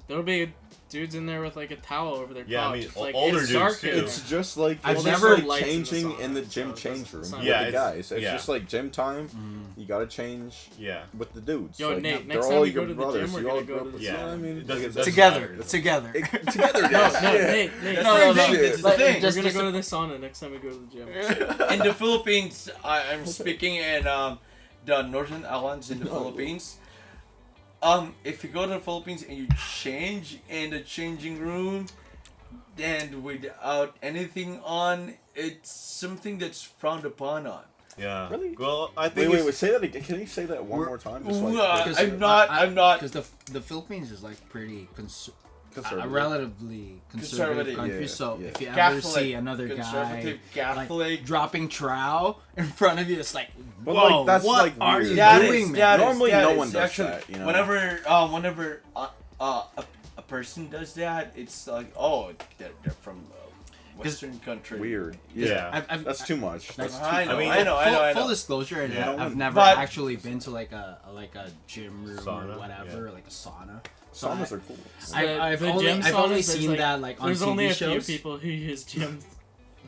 there'll be dudes in there with like a towel over their Yeah, I couch. mean, It's like, older it's dudes, dark too. in there. It's just like I've it's never just like lights in the changing sauna, in the so gym it change doesn't- room it's with not Yeah, the it's- guys. It's yeah. just like gym time. You gotta change Yeah. with the dudes. Yo, like, Nate, they're next all time we your go to the brothers. gym, we're You gonna all go grew to up the with- Yeah. you know what I mean? It doesn't- It's- doesn't Together, matter. together. together, No, guys. no, Yeah. Nate. That's No, the no, thing. no. That's the Like, thing. We're gonna go to the sauna next time we go to the gym. In the Philippines, I'm speaking in the Northern Islands in the Philippines. If you go to the Philippines and you change in the changing room, then without anything on, it's something that's frowned upon on. Yeah. Really? Well, I think. Wait. Say that again. Can you say that one more time? Just like I'm not. Because the Philippines is like pretty a conservative. relatively conservative country. Yeah, so yeah. if you ever Catholic, see another guy conservative Catholic. like dropping trowel in front of you, it's like, But, whoa, like, that's, what like, are weird. you That doing, is- man? that is- Normally, that no is one does actually, that, you know? Whenever a person does that, it's like, oh, they're from Western country. Weird. Yeah. That's too much. That's too I know, mean, I know. Full disclosure, Yeah. I've never But- actually been to like a gym room Sauna, or whatever, yeah. like a sauna. So Saunas are cool. I've The only, gym I've only saunas, there's, seen like- that like on There's TV only a shows. few people who use gym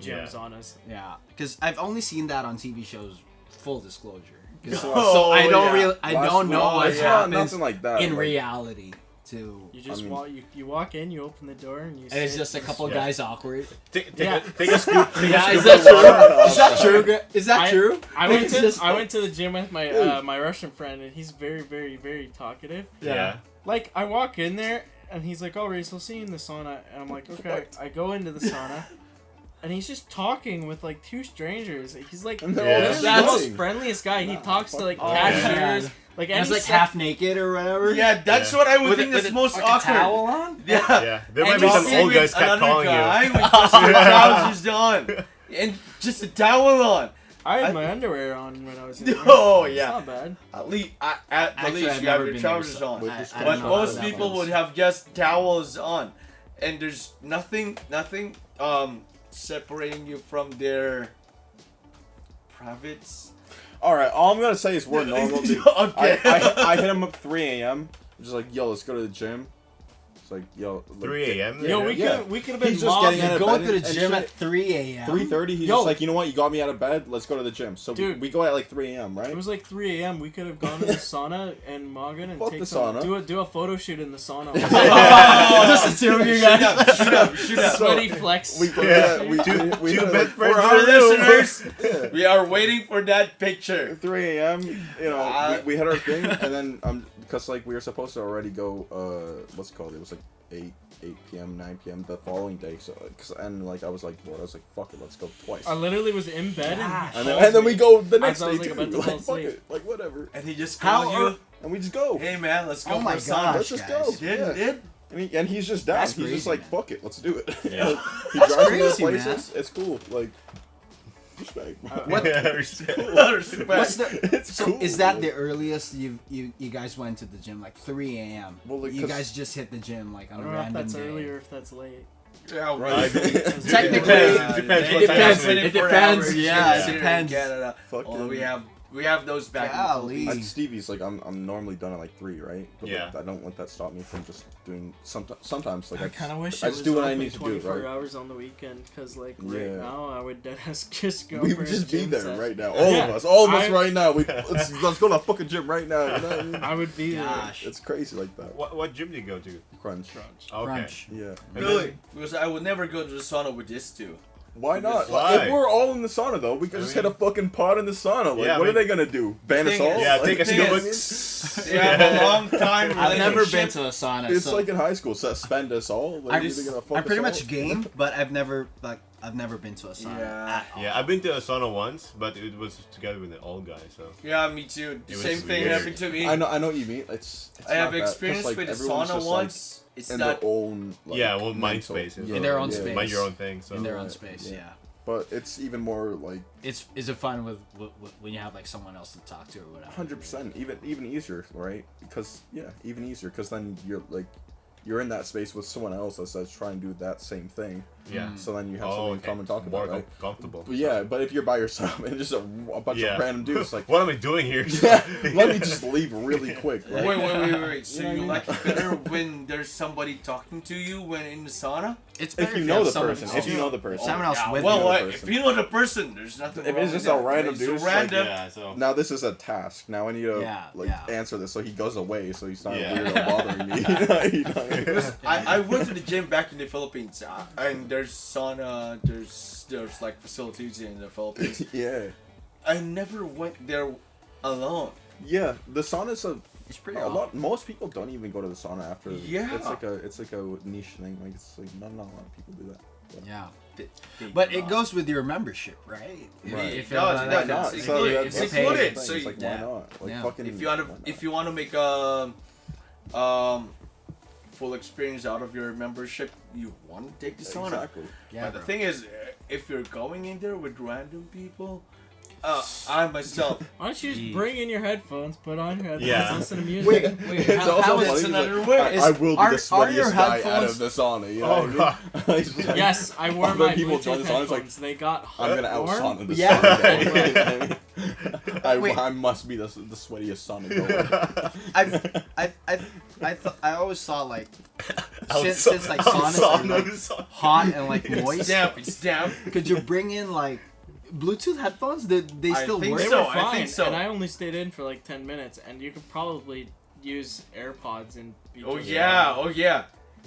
Yeah. saunas. Yeah, because I've only seen that on TV shows. Full disclosure. 'Cause- Oh, so I don't yeah. really, I don't know what It's not happens nothing like that. in like, reality. To You just I mean- walk. You walk in. You open the door, and you. and it's sit. just a couple Yeah. guys awkward. Take Yeah. a scoop. Take Yeah, a is scoop that of water. true? Is that true? Is that I- true? I went It's to just- I went to the gym with my my Russian friend, and he's very, very, very talkative. Yeah. Like I walk in there, and he's like, "Oh, Reese, we'll see you in the sauna." And I'm like, "Okay." I go into the sauna, and he's just talking with like two strangers. He's like And they're all literally just the most sitting. friendliest guy. He talks to like Oh, cashiers, yeah. like And any it's like sec- half naked or whatever. Yeah, that's Yeah. what I would With think a- is with a- most like a awkward. towel on? Yeah. Yeah. There might And be you some see old with guys another catcalling guy you. with just the trousers on and just a towel on. I had my underwear on when I was in there. Oh, It's yeah. not bad. At least, Actually, I've you have never your been trousers there, on. so I don't But know how most that people feels. would have just towels on, and there's nothing separating you from their privates. All right, all I'm gonna say is we're normal. Dude. Okay. I hit him up 3 a.m. Just like, yo, let's go to the gym. It's like, yo, like, 3 a.m. Yeah, Yo, we yeah. could have been He's just mobbed. getting out You're of going bed to the and gym shit. at 3 a.m. 3:30. He's Yo. just like, you know what? You got me out of bed. Let's go to the gym. So Dude. we go at like 3 a.m. Right? It was like 3 a.m. We could have gone to the sauna and Morgan and Fuck take the some, sauna. do a photo shoot in the sauna. Just the two of you guys. Shoot up. Sweaty flex. we Yeah. yeah, we Two hit, bed like, friends For in our a room. listeners, yeah. we are waiting for that picture. 3 a.m. You know, Uh, we had our thing, and then because like we were supposed to already go. What's it called? It was like 8 p.m., 9 p.m. the following day. So, and like I was like, bored. I was like, fuck it, let's go twice. I literally was in bed And then we go the next I day was, like, too. about to fall Like, fuck asleep. it, like whatever. And he just How called you. And we just go. Hey man, let's go Oh for my a sauna. gosh. Let's just guys. go. He did, Yeah. he did. And he's just down. That's He's just crazy, like, man. fuck it, let's do it. Yeah. He That's drives me to crazy, places. It's cool. Like, respect. Yeah, respect. What's the? It's So cool. is that the earliest you guys went to the gym? Like 3 a.m. Well, like, you 'cause- guys just hit the gym like I on a don't know if random that's day. early or if that's late. Yeah, Right. Technically, Depends. Depends. it what time depends. of week. It depends, yeah, it depends. Canada. Fucking- Although we have those back Golly. in the At Philippines. Stevie's, like I'm normally done at like 3, right? But Yeah. like, I don't let that stop me from just doing sometimes like I kind of wish I it just was do what I open need to do, 24 right? hours on the weekend, because like right Yeah. now I would deadass just go We for would a just be gym there session. right now. Yeah. All of us I- right now. Let's go to the fucking gym right now. You know what I mean? I would be Gosh. It's crazy like that. What gym do you go to? Crunch. there. Okay. Crunch. Yeah. And Really? then- Because I would never go to the sauna with this two. Why not? Why? If we're all in the sauna, though, we could just hit a fucking pod in the sauna. Like, Yeah, what are they gonna do? Ban us all? Yeah, Like, take us thing to is- They have a long time. I've never been relationship. to a sauna. It's so like in high school, suspend us all. Like, I'm, are they gonna fuck I'm pretty us much all? game, but I've never been to a sauna. Yeah. At all. Yeah, I've been to a sauna once, but it was together with an old guy. So Yeah, me too. It was Same thing weird. happened to me. I know what you mean. It's I have not that, 'cause, experience like, with the everyone's sauna just, once. Like, It's in not. their own. Like, yeah, well, mind mental- space. In their own space. Mind your own thing. So In their own Yeah, space, yeah. yeah. But it's even more like Is it fun with when you have like someone else to talk to or whatever? 100%, even easier, right? Because even easier. Because then you're in that space with someone else that's trying to do that same thing. yeah. So then you have something in common to talk More about, right? comfortable. But yeah, but if you're by yourself and just a bunch of random dudes, like, what am I doing here? let me just leave really quick, right? Wait. So You know you what I like it better when there's somebody talking to you when in the sauna? It's If better you know have the someone person, else- if you know the person. Someone else Yeah, with well, you. the if person. you know the person, there's nothing. If wrong it's just with a that. random It's dude, it's like, random. Yeah. So Now this is a task. Now I need to Yeah. answer this, so he goes away, so he's not Yeah. weirdo bothering me. You know what I mean? I went to the gym back in the Philippines, and there's sauna, there's like facilities in the Philippines. Yeah, I never went there alone. yeah. The sauna's It's pretty a awesome. lot. Most people don't even go to the sauna after. Yeah. it's like a niche thing. Like it's like not a lot of people do that. But- Yeah. But it goes with your membership, right? Right. If It does, it- it does. Why not? It's So included. that's It's the included. thing. So It's like, yeah. why not? Like Yeah. fucking. If why not? you want to make a full experience out of your membership, you want to take the sauna. Exactly. Yeah, But the bro. thing is, if you're going in there with random people, I myself. Why don't you just Jeez. bring in your headphones, put on your headphones, Yeah. listen to music? Wait, It's how also is- funny, it's he's like, another way. I will be Are- the are your sweatiest guy out headphones- of the sauna. You know Oh, what I mean? God. He's like, Yes, I wore Other my people Bluetooth join the sauna, it's like, headphones. They got I'm gonna out warm. sauna the Yeah. sauna. Wait. I must be the sweatiest sauna goer. I always saw like Outside- since like saunas are like outside- hot and like It's moist. damp. It's damp. Could you bring in like Bluetooth headphones? Did they I still think work? They so. were I fine, think so. and I only stayed in for like 10 minutes, and you could probably use AirPods and be Oh just yeah. fine. Oh yeah.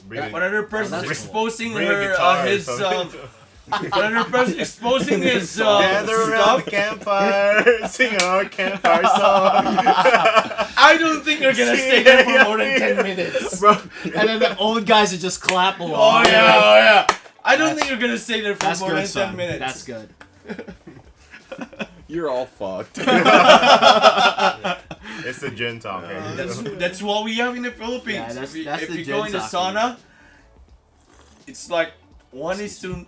Bring If it- another person that's is cool. exposing bring a her guitar or his something. if another person exposing his Gather around stuff, the campfire, sing our campfire song. I don't think you're gonna stay there for more than 10 minutes. Bro, and then the old guys would just clap along. Oh yeah. I don't That's- think you're gonna stay there for That's more good, than 10 son. minutes. That's good. You're all fucked. It's the gin talk. That's what we have in the Philippines. Yeah, that's if the you go in the gin sauna, it's like 1:8.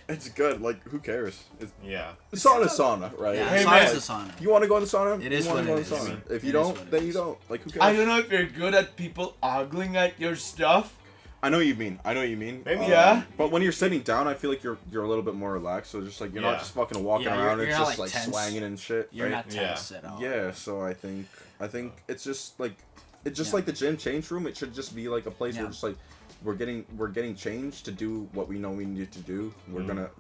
It's good. Like, who cares? Yeah. Sauna, right? Yeah, Hey, sauna's man. a sauna. You want to go in the sauna? It is you wanna what go it in the is. sauna. If It you is don't, what it then you is. don't. Like, who cares? I don't know if you're good at people ogling at your stuff. I know what you mean. Maybe. Yeah. But when you're sitting down, I feel like you're a little bit more relaxed. So just like you're Yeah. not just fucking walking Yeah, around. you're It's not, just like, like tense. swanging and shit. You're right? not tense at all. Yeah. So I think it's just like Yeah. like the gym change room. It should just be like a place where Yeah. just like we're getting changed to do what we know we need to do. We're gonna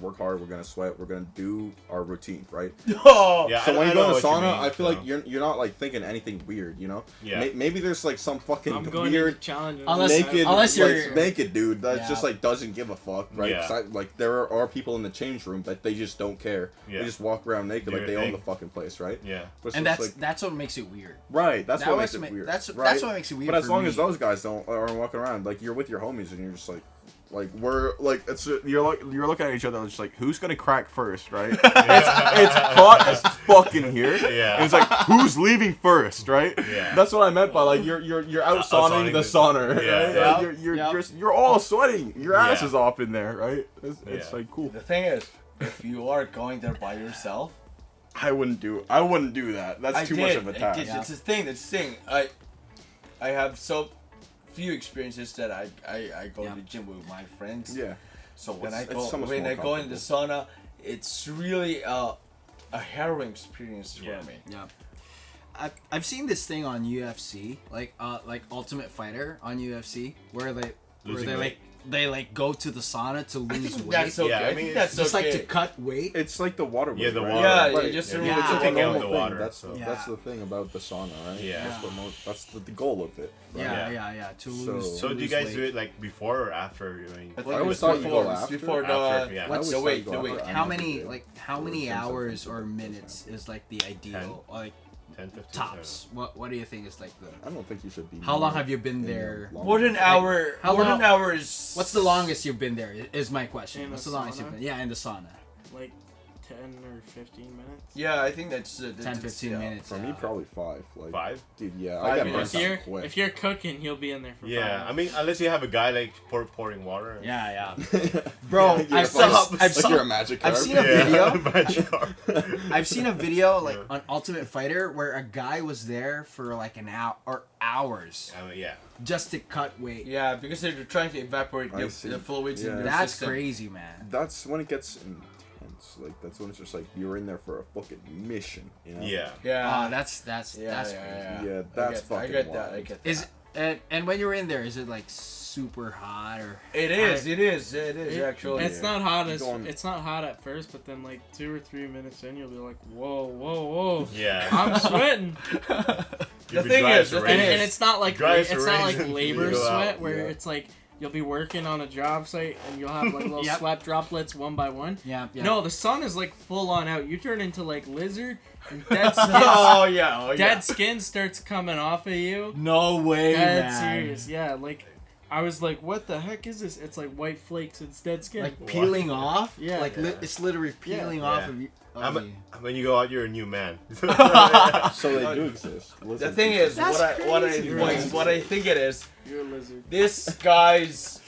work hard. We're gonna sweat. We're gonna do our routine, right? Oh. Yeah, So I when you know go in the what you sauna, mean, I feel so. like you're not like thinking anything weird, you know? Yeah. Maybe there's like some fucking I'm going weird to challenge. Unless you're- like, naked dude that Yeah. just like doesn't give a fuck, right? Yeah. 'Cause like there are people in the change room that they just don't care. Yeah. They just walk around naked Do like your they own thing. the fucking place, right? Yeah. But And it's that's like, what makes it weird. right. That's that what was makes it ma- weird. that's right? what makes it weird. But as for long me. as those guys aren't walking around, like you're with your homies and you're just like we're like you're looking at each other just like who's gonna crack first, right? It's hot as fucking here. Yeah. And it's like who's leaving first, right? Yeah. That's what I meant by like you're out sauning Outsauning the the- sauna. Yeah. Right? Yeah. Like, you're Yeah. you're all sweating. Your ass Yeah. is off in there, right? It's Yeah. like cool. The thing is, if you are going there by yourself, I wouldn't do that. That's too much of a task. It's the thing. It's the thing. I have so few experiences that I go Yeah. to the gym with my friends. Yeah. So when It's I so much when more I go in the sauna, it's really a harrowing experience for Yeah. me. Yeah. I've seen this thing on UFC, like Ultimate Fighter on UFC, where they Losing like weight? they like go to the sauna to lose weight. That's okay. Yeah, I I mean, think that's just okay. like to cut weight. It's like the water. Yeah, the right? water. Yeah, Right. you just Yeah. remove Yeah. the It's a Take out normal the thing. water, That's so. that's the thing about the sauna, right? Yeah. That's the goal of it. Right? Yeah. To lose. So to do you lose guys weight. do it like before or after? I mean, I I think always it's thought you before, go it's after. before After, yeah. I What's always the thought wait, you go the after. wait. I How never many did. how many Or 10 hours or minutes is like the ideal? Like 10, 15, tops. What do you think is like the? I don't think you should be. How long more have you been in the there? long More than run. hour. how More than long- hours. What's the longest you've been there? Is my question. In What's the the longest you've sauna? been? Yeah, in the sauna. Like 10 or 15 minutes. Yeah, I think that's 10, 15 minutes. For me, probably 5. Like, 5? dude, yeah, 5 I got minutes. burnt out quick. If you're cooking, you'll be in there for 5 Yeah, minutes. I mean, unless you have a guy like pouring water. Yeah. Bro, Bro, I've I've like you're a magic I've card. seen a video. Magic card. I've seen a video like Yeah. on Ultimate Fighter where a guy was there for like an hour or hours I mean, yeah. just to cut weight. Yeah, because they're trying to evaporate I the see. fluids in Yeah. their That's system. crazy, man. That's when it gets intense. Like that's when it's just like you're in there for a fucking mission. You know? Yeah. Yeah. Oh, that's crazy. Yeah, that's fucking I get that. wild. I get that. Is and when you're in there, is it like super hot or? It is. It is actually. It's not hot as Go on. it's not hot at first, but then like 2 or 3 minutes in, you'll be like, whoa, Yeah. I'm sweating. You'll be thing dry is, as the a thing raisin. And it's not like Dry as a it's not like raisin. labor You go out, sweat where yeah. it's like you'll be working on a job site and you'll have like little Yep. sweat droplets one by one. Yeah. No, the sun is like full on out. You turn into like lizard. And dead skin, Oh yeah. dead skin starts coming off of you. No way, Dead man. serious, yeah. Like I was like, what the heck is this? It's like white flakes. It's dead skin. Like peeling off. Yeah. Like it's literally peeling off Yeah. of you. When you go out, you're a new man. So they do exist. The thing is, That's crazy, right? what I think it is, You're a lizard. this guy's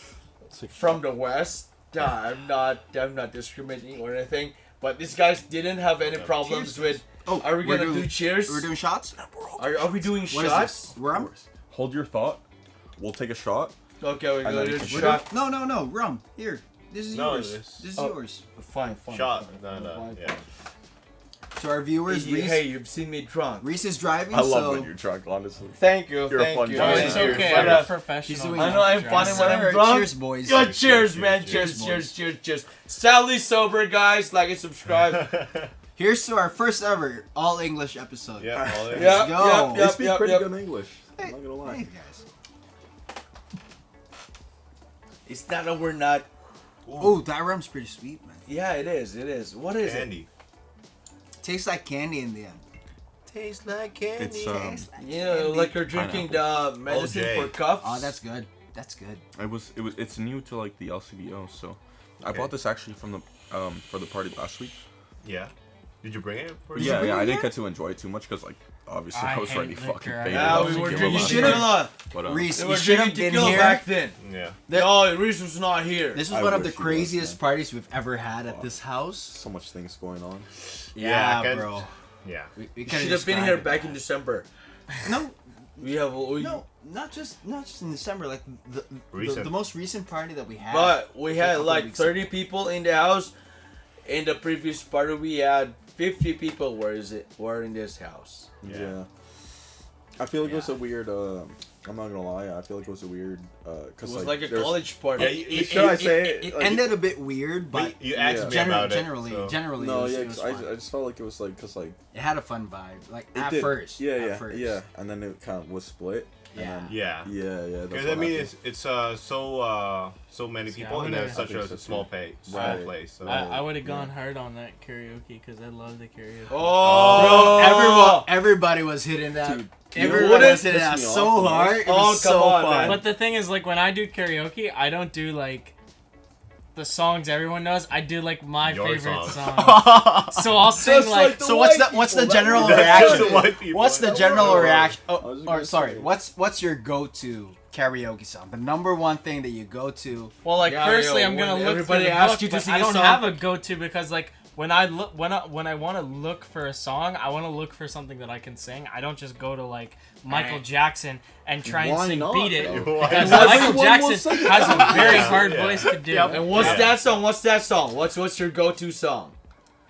from the West. I'm not discriminating or anything, but these guys didn't have any problems with. Oh, Are we we're gonna doing- do cheers? We're doing shots. Are we doing What is shots? this? Rum? Hold your thought. We'll take a shot. Okay, we're And gonna then do you a can- shot. No. Rum. Here. This is No, yours. this- This is Oh. yours. Fine. Shot. No. Yeah. To our viewers, Reese. Hey, you've seen me drunk. Reese is driving, I love so when you're drunk, honestly. Thank you. You're a thank fun you. guy. Oh, thank it's you. okay. But, I'm professional. He's doing- I know I'm Yes, funny when I'm Sir, drunk. cheers, boys. Yo, cheers, man. cheers, Cheers. Sadly sober, guys. Like and subscribe. Here's to our first ever all English episode. Yeah. all in. Yeah. go. They speak pretty good English. Hey, I'm not gonna lie. hey, guys. It's not that we're not. Oh, that rum's pretty sweet, man. Yeah, it is. What is Candy. Tastes like candy in the end. Tastes like candy. It's it? Yeah, like you're drinking the medicine OJ. for cuffs. Oh, that's good. That's good. It's new to like the LCBO, so I Okay. bought this actually from the for the party last week. Yeah. Did you bring it? For Did you Yeah, bring yeah, it I didn't yet? get to enjoy it too much because like obviously I I was hate already liquor. fucking I faded. Yeah, off we were tequila drinking last should've- tequila. But, Reese, They you were should have drinking been tequila here. back then. Yeah. No, Reese was not here. This was I one of wish the he was, craziest man. parties we've ever had at this house. so much things going on. Yeah, I Yeah, can- bro. Yeah. We You could've should have been here described back it, in man. December. No, We no, not just in December. Like the Recent. most recent party that we had. But we was a had couple like weeks 30 people in the house. In the previous party, we had 50 people. Were in this house? Yeah. Yeah. I feel like it was Yeah. a weird. I'm not gonna lie. I feel like it was a weird. It Cause was like a there's- college party. Yeah, Should I say it? It Like, ended a bit weird, but You asked Yeah. me about it. generally, so- generally, No, it was, yeah, it was 'cause I fun. just felt like it was like, cause like It had a fun vibe, like it at did. first. Yeah, at yeah, first. yeah, and then it kind of was split. Yeah. And then, Yeah. yeah, yeah. That's Because what I mean, happened. it's so many See, I people in would've- such I think a so, small too. small Right. place. So. I would have gone hard on that karaoke because I love the karaoke. Oh, Everybody was hitting that. Dude, Everybody wouldn't was hitting that piss me so off the hard. most. It was Oh, so come on, fun. man. But the thing is, like when I do karaoke, I don't do like the songs everyone knows. I do like my Your favorite songs. song. So I'll sing Just like. like the So what's white what's the people, general that's That's just the reaction? white people. What's the general reaction? I was Oh, just or gonna sorry. say. What's your go-to karaoke song? The number one thing that you go to. Well, like Yeah, firstly, I'm when gonna look everybody through the asks book, you to but sing I a don't song. have a go-to because like when I want to look for a song, I want to look for something that I can sing. I don't just go to like Michael Jackson and try and Why sing not, Beat It though? Why because not? Michael Everyone will Jackson sing has a very Yeah, hard yeah. voice to do. And what's Yeah. that song? What's that song? What's your go-to song?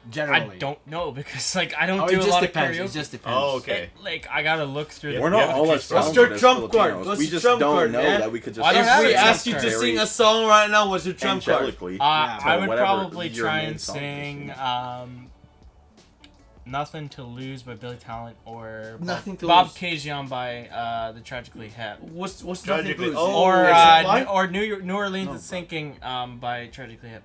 Generally. I don't know because like I don't Oh, do it a just lot depends. of It karaoke. just depends. Oh, okay. Like I gotta look through. We're the not all as What's talented your as trump card? Filipinos. What's We your just trump don't card, know man? that we could just. I don't If have we a asked you trump to card. sing a song right now, what's your trump card? angelically. I would whatever probably your try main and song is, sing you know. "Nothing to Lose" by Billy Talent or Nothing to Bob Lose. Cajun by the Tragically Hip. What's nothing Tragically- to lose? Oh, Or Yes. New Orleans is Sinking by Tragically Hip.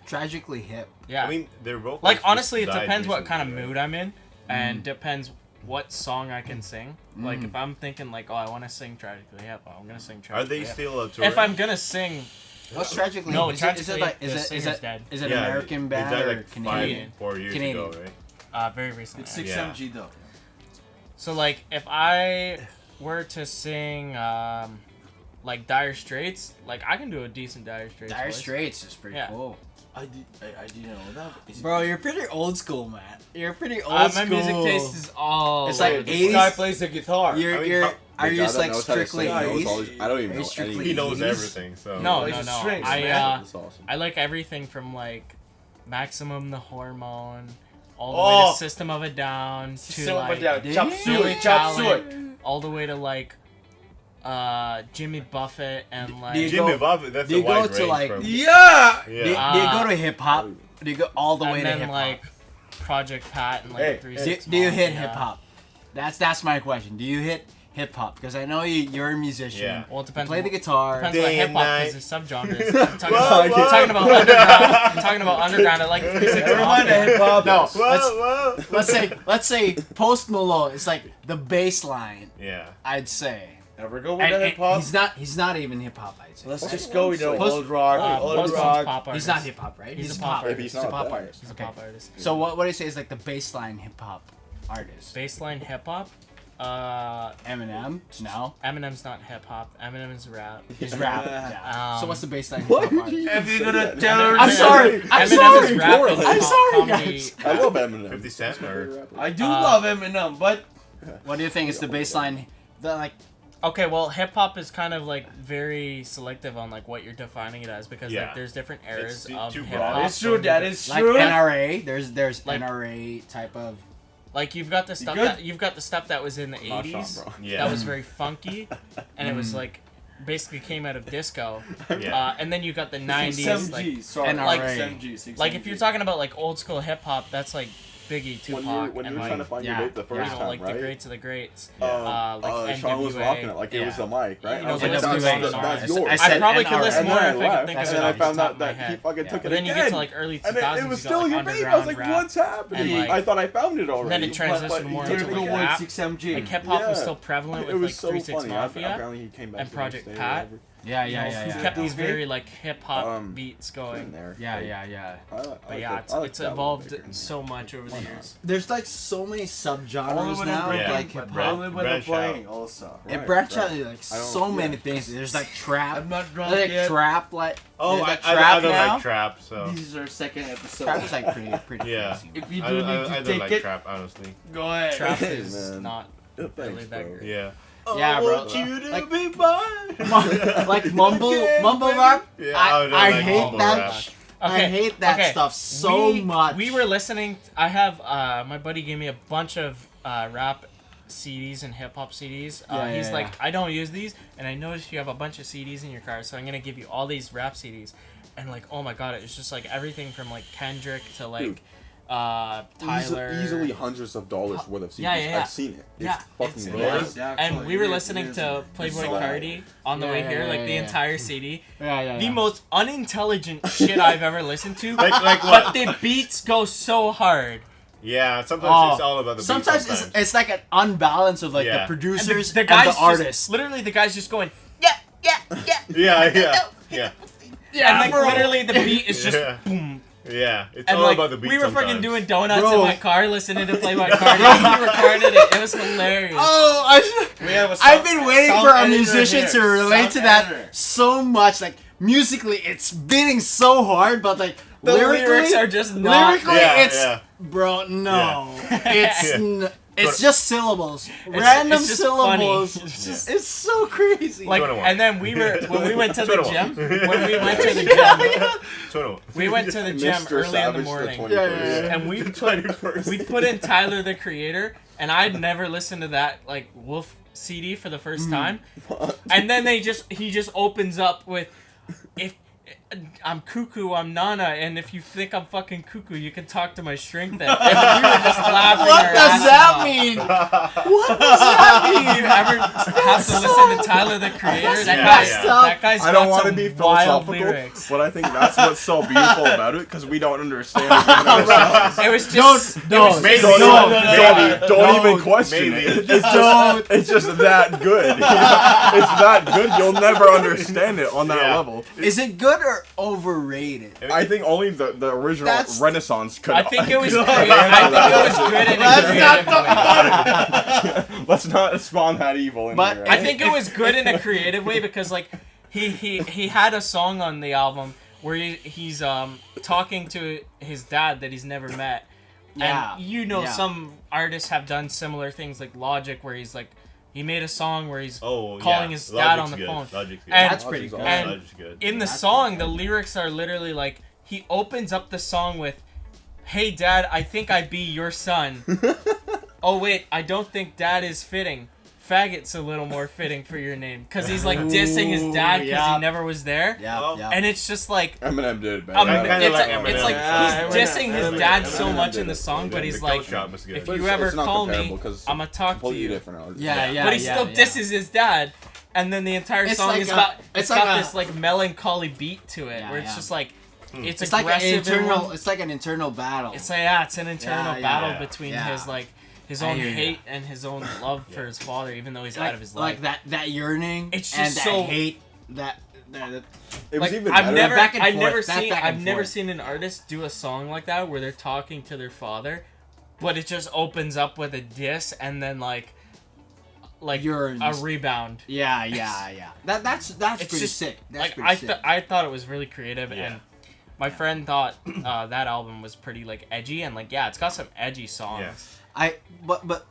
Tragically Hip. Yeah. I mean, they're both like just honestly, it died depends what kind of recently, mood I'm in, and depends what song I can sing. Like if I'm thinking like, oh, I want to sing Tragically Hip, I'm gonna sing Are Tragically they Hip. still touring? If I'm gonna sing, What's Tragically No, Hip? Is Tragically it like Hip, the singer's dead. is it Yeah, American they band died or like Canadian? 4 years Canadian. ago, right? very recently. It's actually. 6MG though. So like if I were to sing like Dire Straits, like I can do a decent Dire Straits. Dire voice. Straits is pretty Yeah. cool. I didn't know that. Bro, you're pretty old school, man. You're pretty old My school. music taste is all. It's like over the 80s. This guy plays the guitar. You're, I mean, you're, how- are you The guy just that like knows how to strictly sing knows all 80s? these- I don't even Are know you strictly any. He knows 80s? everything, so. No, Plays no, the no. strings, I man. That's awesome. I like everything from like Maximum the Hormone, all the Oh! way to System of a Down, to System of a like Down. Did Chop you? suey, Billy chop Talent, suey. all the way to like Jimmy Buffett and like. Do you Jimmy go- Buffett, that's do you a wide go to, range like- from. Yeah. Do, Yeah. do you go to hip hop? Do you go all the way and to then hip hop? like Project Pat and like Hey, 3 do, 6 do you hit Mafia. hip hop? That's my question. Do you hit hip hop? Because I know you're a musician. Yeah. Well, it You depends. play the guitar. Depends what Day hip and hop night. is. There's subgenres. I'm talking, Whoa, about, whoa. I'm talking about underground. I'm talking about underground. I like 3 6 Never mind the Mafia. hip hop. No. Whoa, whoa. Let's say Post Malone. It's like the bass line. Yeah. I'd say. Never go with And, the hip hop. he's not even hip hop. I'd say. Let's just go with the Post- old rock. Old Post Malone's rock. pop artist. He's not hip hop, right? He's a pop artist. He's He's a not pop that. artist. He's a Okay. pop artist. So what do you say is like the baseline hip hop artist? Baseline hip hop. Eminem? No. Eminem's not hip hop. Eminem is rap. He's rap. Yeah. So what's the baseline What hip hop did you artist? If you're say gonna that? tell her, I'm sorry. I'm Eminem sorry. is rap and Correlate. I'm sorry, comedy. guys. I love Eminem. 50 Cent or. I do love Eminem, but What do you think is the baseline? The like Okay, well, hip hop is kind of like very selective on like what you're defining it as because Yeah. like there's different eras It's too- of too hip broad. hop. it's true. That is like true. NRA. There's Like- NRA type of. Like you've got the stuff good? that was in the Not Sean, 80s bro. Yeah. that was very funky, and it was like basically came out of disco. Yeah. And then you got the 90s. Like, 6MG, sorry. NRA. Like 6MG. like if you're talking about like old school hip hop, that's like Biggie, Tupac, When you and were like trying to find yeah, your vape the first you know time, like right? the greats of the greats. Yeah. Like Sean was NWA. rocking it like it was the mic, right? You I know, was the like, list that's, goes on and that's, on. that's I yours. said I probably could NRA. list and more then I if I could left, think and of then it I off the found top out of my that he head. fucking took But it then you again. get to like early 2000s. And it was you got, still like, your vape. I was underground like, rap. what's happening? And, like- I thought I found it already. then it transitioned more he into, didn't like, go with rap. 6MG. Like hip hop was Yeah. still prevalent It with was like so 3 6 funny. Mafia. Apparently he came back and the Project next day or Pat. whatever. Yeah, You know, he kept these very like hip hop beats In going. there. Yeah, Like, yeah, yeah. But yeah, it's evolved so much over the years. There's like so many Only subgenres when now, they're Yeah. like playing, hip but hop. only when they're Branch out. playing also. It Right, branched right. out like I don't- so many yeah. things. There's like trap. I'm not drunk There's like yet. trap, like Oh, there's, I, like, I, trap I don't now. like trap, so. This is our second episode. Trap is like pretty. Yeah. crazy. If you I, do need I, to I don't take like it, trap, honestly. go ahead. Trap Hey, is man. not Thanks, really that bro. great. Yeah. Yeah, bro. want you to Like- be mine. Like mumble Again, rap. Yeah, I don't I like hate mumble that. rap. I hate that stuff so much. We were listening. I have my buddy gave me a bunch of rap CDs and hip hop CDs. He's yeah, like, yeah. I don't use these, and I noticed you have a bunch of CDs in your car, so I'm gonna give you all these rap CDs. And like, oh my god, it's just like everything from like Kendrick to like Dude. Tyler. Easily hundreds of dollars worth of CDs. Yeah, yeah, yeah. I've seen it. It's Yeah, fucking it's hilarious. And we were listening to Playboy It's Cardi on the way here, like the entire CD. yeah. The most unintelligent shit I've ever listened to. Like But what? the beats go so hard. Yeah, sometimes Oh, it's all about the beat Sometimes it's like an unbalance of like Yeah. the producers the and guy's the just- artists. Literally, the guy's just going, yeah. Yeah. And like literally, the beat is just Yeah. boom. Yeah. It's And all like about the beat we were sometimes. freaking doing donuts Bro. in my car, listening to Playboy Cardi. We recorded it. It was hilarious. Oh, We have a I've been waiting sound for a editor musician here. to relate Sound to that editor. so much. Like musically, it's beating so hard, but like The lyrically, lyrics are just not. lyrically, Yeah, it's yeah. bro. No, Yeah. it's Yeah. It's just syllables. Random it's just syllables. funny. It's so crazy. Like, 21. and then when we went to the 21. gym, we went to the gym Mr. early in the Savage morning, 21st. and we put in Tyler the Creator, and I'd never listened to that like Wolf CD for the first time, and then he just opens up with, if I'm cuckoo, I'm Nana, and if you think I'm fucking cuckoo, you can talk to my shrink then. And we were just laughing. What does that mean? What does that mean? You ever have to listen to Tyler the Creator? That guy's I don't got want to some be wild philosophical, lyrics. but I think that's what's so beautiful about it, because we don't understand it within ourselves. It was just Don't even question it. It's just that good. It's that good. You'll never understand it on that level. Is it good or overrated? I think only the original Renaissance could. I think it was great. I think it was good in a creative way. Let's not spawn that evil in But here. I think it was good in a creative way because like he had a song on the album where he's talking to his dad that he's never met. Yeah. And some artists have done similar things like Logic where he's like he made a song where he's calling his dad on the phone. Logic's good. And That's pretty good. And Logic's good. in the song, the lyrics are literally like he opens up the song with, "Hey Dad, I think I be your son." Oh wait, I don't think Dad is fitting. Faggot's a little more fitting for your name, because he's like dissing his dad because he never was there. Yeah. And it's just like Eminem did it better. it's like he's dissing his dad so much in the song, but he's like, if you ever call me, I'm gonna talk to you. Yeah. But he still disses his dad, and then the entire song like is got this like melancholy beat to it, where it's just like it's It's like an aggressive. internal. It's like an internal battle. It's like it's an internal battle between his own hate and his own love for his father, even though he's out of his life. Like that yearning. It's and just that so hate. That It was like, even I've better. never seen an artist do a song like that where they're talking to their father, but it just opens up with a diss and then like a rebound. Yeah. That's pretty just, sick. That's like pretty sick. I thought it was really creative, and my friend thought that album was pretty like edgy, and like it's got some edgy songs. But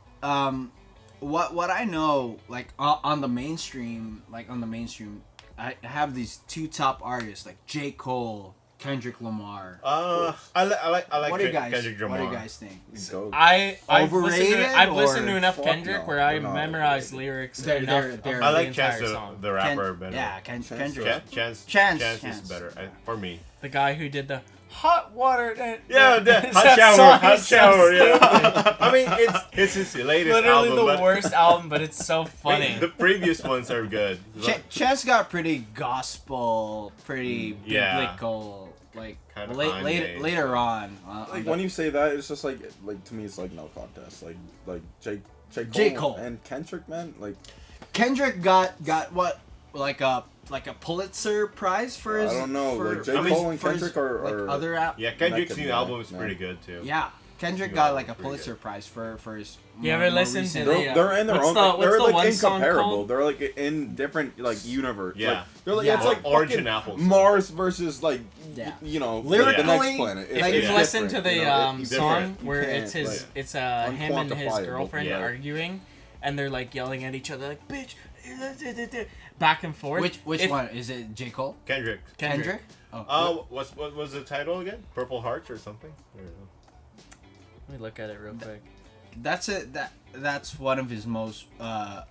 what I know, like on the mainstream, I have these two top artists like J. Cole, Kendrick Lamar. I like What do you guys? Kendrick Lamar. What do you guys think? I've Overrated listened to enough Fuck Kendrick no, where I they're not memorized overrated. lyrics They're- enough. they're- of I like the Chance entire song. the rapper better. Kendrick. Chance is Chance. better for me. The guy who did the hot water. The That hot song shower. is so Yeah. I mean, it's his latest literally album. the worst album, but it's so funny. The previous ones are good. Chance got pretty gospel, pretty biblical. Like Kinda later on. Like when you say that, it's just like to me, it's like no contest. Like J. Cole and Kendrick, man. Like Kendrick got what like a Pulitzer Prize for his. I don't know. For, Like J. Cole and for his, Kendrick are like other app. Yeah, Kendrick's Neck new and album neck, is man. pretty good too. Yeah, Kendrick got like a Pulitzer Prize for his. You ever listen to the? They're in their what's own. the- They're what's the like one song incomparable. called? They're like in different like universe. Yeah. Like, they're like Yeah. it's like Origin fucking Apples. Mars versus like Yeah. you know Lyrically, the next planet. If Like, you've it's listened to different, the you know? It's song different. where You it's can't, his, like, it's him and his unquantifiable. girlfriend Yeah. arguing, and they're like yelling at each other like bitch, back and forth. Which one is it? J. Cole? Kendrick. Kendrick? Oh. What was the title again? Purple Hearts or something? Let me look at it real quick. That's it. That's one of his most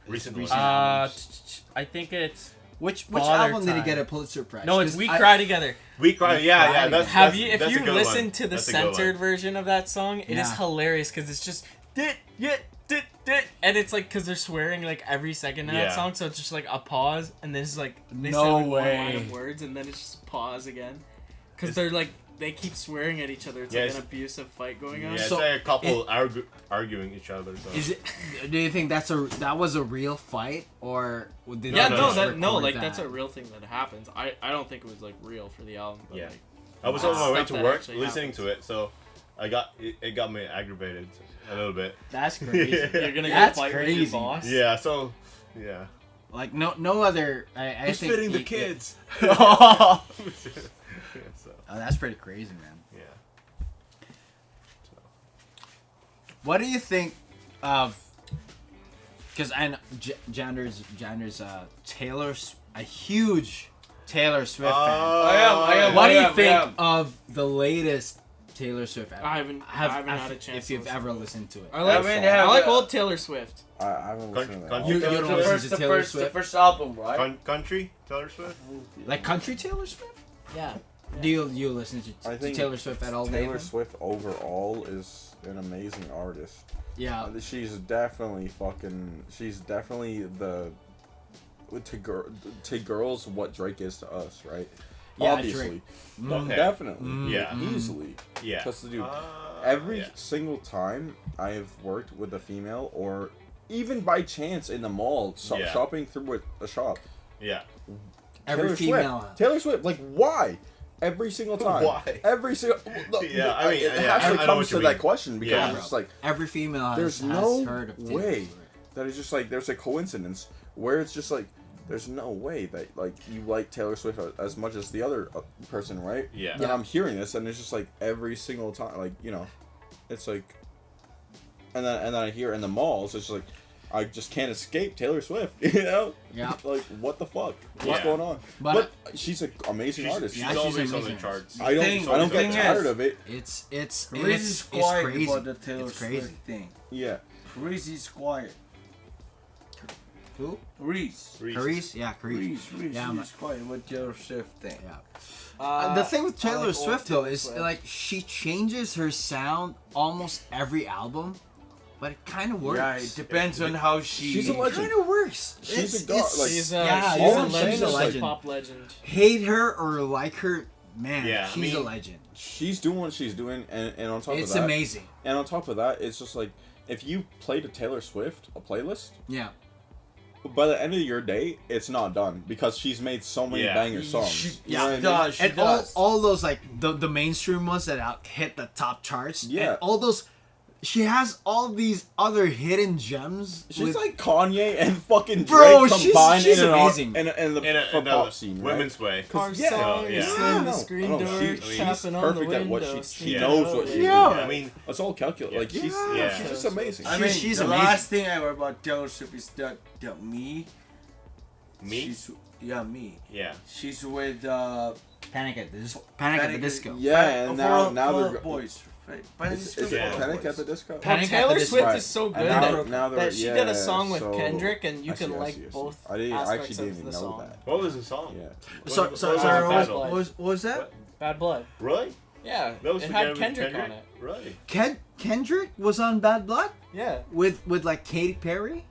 Recent albums. I think it's Which Father album did he Time. get a Pulitzer Prize? no, it's 'Cause We I- Cry Together. We Cry. Yeah. That's If that's a you good listen one. to the That's a good one. censored version of that song, it is Yeah. hilarious because it's just dit, and it's like because they're swearing like every second in Yeah. that song, so it's just like a pause, and then it's like they No say like one way. line of words, and then it's just pause again, because they're like they keep swearing at each other. It's Yeah, like it's- an abusive fight going on. Yeah, it's So, like a couple arguing each other. So. Is it? Do you think that was a real fight or did Yeah, they no, no, just that no, record like that? that's a real thing that happens. I don't think it was like real for the album. But, Yeah. like, I was Wow. on my way Stuff to that work actually listening happens. to it, so it got me aggravated a little bit. That's crazy. you're gonna go That's fight with crazy. your boss. Yeah, so yeah. Like no other. I Who's think fitting the he- kids? Oh, So, that's pretty crazy, man. yeah. What do you think? because I know Jander's a huge Taylor Swift fan. I am. What do you think of the latest Taylor Swift album? I haven't had a chance. If to you've listen ever to it. listened to it. I like old Taylor Swift. I haven't listened to that. You don't listen to Taylor Swift? The first album, right? Country Taylor Swift. Like country Taylor Swift? Yeah. Do you listen to I think Taylor Swift at all? Taylor Nathan? Swift overall is an amazing artist. Yeah. She's definitely the to girls what Drake is to us, right? Yeah, Obviously. Drake. Okay. Definitely. Yeah. Easily. Yeah. Because dude, Uh, every yeah. single time I have worked with a female, or even by chance in the mall, Yeah. shopping through a shop. Yeah. Every female. Taylor Swift, like why? Every single time. Why? Every single. Yeah, I mean, it yeah, actually I know comes what to you that mean. question because Yeah. it's just like Every female there's has no heard of Taylor way Swift. that it's just like there's a coincidence where it's just like there's no way that like you like Taylor Swift as much as the other person, right? Yeah. And I'm hearing this, and it's just like every single time, like it's like, and then I hear in the malls, it's just like I just can't escape Taylor Swift, Yeah. Like what the fuck? What's Yeah. going on? But she's an amazing artist. She's Yeah, she's always on the amazing. charts. I don't The get thing tired is- of it. it's Reese is quiet crazy. about the Taylor It's crazy. Swift thing. Yeah. Reese is quiet. Who? Reese. Carice? Yeah, Carice. Reese Yeah, is quiet with Taylor Swift thing. Yeah. The thing with I Taylor like Swift old though Taylor is Swift. like she changes her sound almost every album, but it kind of works. Yeah, it depends on how she. She's a It legend. kind of works. She's a god, like- She's yeah, she's all a I'm saying legend, is, like, pop legend. Hate her or like her, man, Yeah, I she's a mean- legend. She's doing what she's doing, and on top It's of that, amazing. and on top of that, it's just like if you played a Taylor Swift a playlist, Yeah. by the end of your day, it's not done because she's made so many Yeah. banger songs. She Yeah. You know what I mean? does. She And does. all those like the mainstream ones that hit the top charts. Yeah. And all those, she has all these other hidden gems. She's with- like Kanye and fucking Drake Bro, she's combined she's in amazing. in the In pop a scene, women's way. Car yeah, song, yeah. slam the No, screen no, door, she's tapping on the perfect at what window. she sneaking knows out. what she's Yeah. doing. I mean, It's all calculated. Like she's Yeah. she's just amazing. I mean, she's the amazing. last thing I heard about Taylor Swift is that me. me? She's, me. Yeah. She's with Panic at the Disco. Yeah, and now Fall they're Boys. Right? Is it Yeah. Panic at the Disco? Well, Panic at the Taylor Disco. Swift Right. is so good And now they're that she did a song with so- Kendrick, and you I can see, I like see, I see. both I didn't aspects actually of didn't the even know song. that. What was the song? Yeah. So What was sorry, the what title? was that? What? Bad Blood. Really? Yeah, That was it the had guy with Kendrick on it. Really? Kendrick was on Bad Blood Yeah, with like Katy Perry.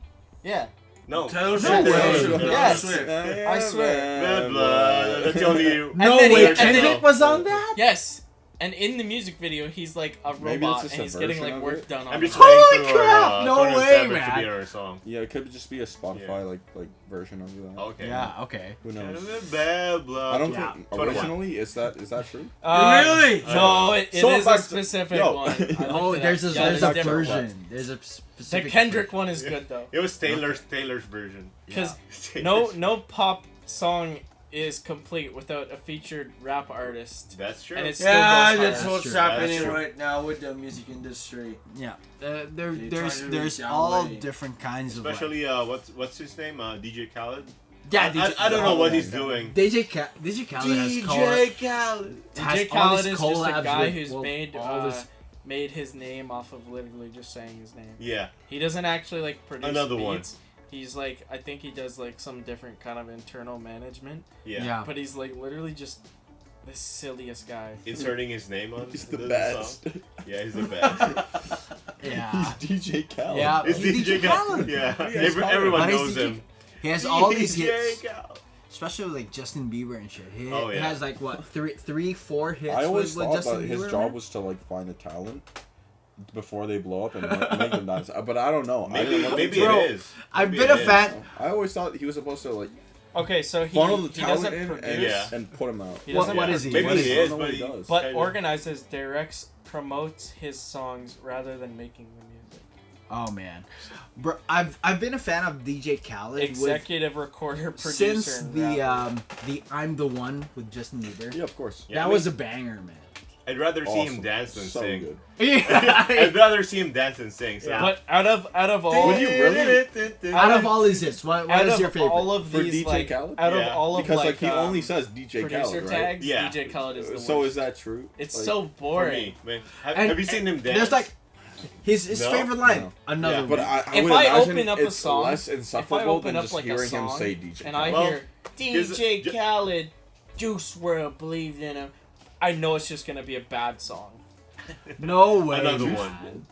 yeah. No. Taylor No way. Swift. Yes. Swift. I swear. Bad Blood. That's the only you. No then he- way, and then Kendrick he- was on that. Yes. And in the music video, he's like a Maybe robot, it's just and a he's getting version like of work it. done on I'm him. just waiting Holy for crap, no 27 way, to man. be our song. Yeah, it could just be a Spotify Yeah. like version of that. Okay. Yeah. Okay. Who knows? Bad Blood. I don't Yeah. think 21. originally is that true? Really? No, it So is back a to- specific yo. one. I looked Oh, it there's up. a Yeah, there's a different one. version. There's a The specific. Kendrick one is good though, It was Taylor's version. because Taylor's- no pop song is complete without a featured rap artist. That's true. And it's Yeah, still goes that's hard. what's true. happening That's true. right now with the music industry. Yeah. They There's try to there's reach all that way. different kinds of. Like, Especially what's his name? DJ Khaled. yeah, I don't know what he's doing. DJ Khaled has DJ Khaled. has DJ all Khaled these is just a collabs guy with, who's well, made all this. made his name off of literally just saying his name. Yeah. He doesn't actually like produce Another one. beats. He's like, I think he does like some different kind of internal management, Yeah. Yeah. but he's like literally just the silliest guy. Inserting his name on He's the song. best. Yeah, he's the best. Yeah. He's DJ Khaled. Yeah. It's DJ Khaled. Yeah. Everyone But he's knows DJ him. He has all these DJ hits, Khaled. especially with, like Justin Bieber and shit. He Oh, yeah. has like what 4 hits I always with thought Justin that Bieber. his job man? was to like find the talent before they blow up and make them dance. But I don't know. I Maybe, didn't look maybe into Bro, it is. I've Maybe been it a is. fan. I always thought he was supposed to like Okay, so he funnel the he talent doesn't in produce, and, Yeah. and put him out. He doesn't What produce, is he? Maybe What he is he? is, I don't know but what he he does. but kinda- organizes, directs, promotes his songs rather than making the music. Oh man, bro, I've been a fan of DJ Khaled Executive recorder, with, producer, since and the rapper. the I'm the One with Justin Bieber. Yeah, of course. Yeah, That I was a mean, banger, man. I'd rather see him Awesome. dance than So sing. good. I'd rather see him dance than sing. So. Yeah. But out of all, Would you really? Out of all these hits, what out is of your favorite? all of For these, DJ like, Khaled? out Yeah. of all of Because like he only says DJ producer Khaled, right? tags, Yeah. DJ Khaled is the worst. So is that true? It's Like, so For boring. me, man. And- Have you seen him dance? There's like his No? favorite line. No. Another Yeah. one. But I If would I imagine open up a it's song- less If I insufferable open than up just like a hearing him song say DJ and I Well, hear here's DJ ju- Khaled, Juice WRLD, believed in him, I know it's just gonna be a bad song. No way. Another Juice- one.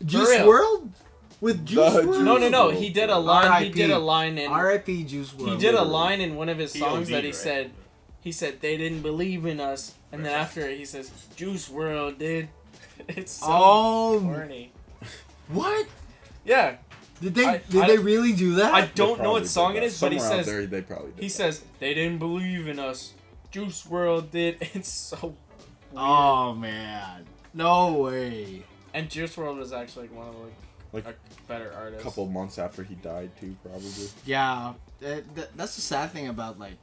Juice real. World with Juice The World. No. He did a line. He R.I.P. did a line in. R.I.P. Juice World. He did a literally. line in one of his songs POD, that he right? said. He said they didn't believe in us, and then after it he says Juice WRLD did. It's so Oh, corny. what? Yeah, Did they I- did I- they really do that? I They don't know probably what song did it that. is, but he Somewhere out says there, they probably did he that. says they didn't believe in us. Juice WRLD did. It's so weird. Oh man, no way. And Juice WRLD was actually one of Like, a better a artists. couple months after he died, too, probably. Yeah, that's the sad thing about like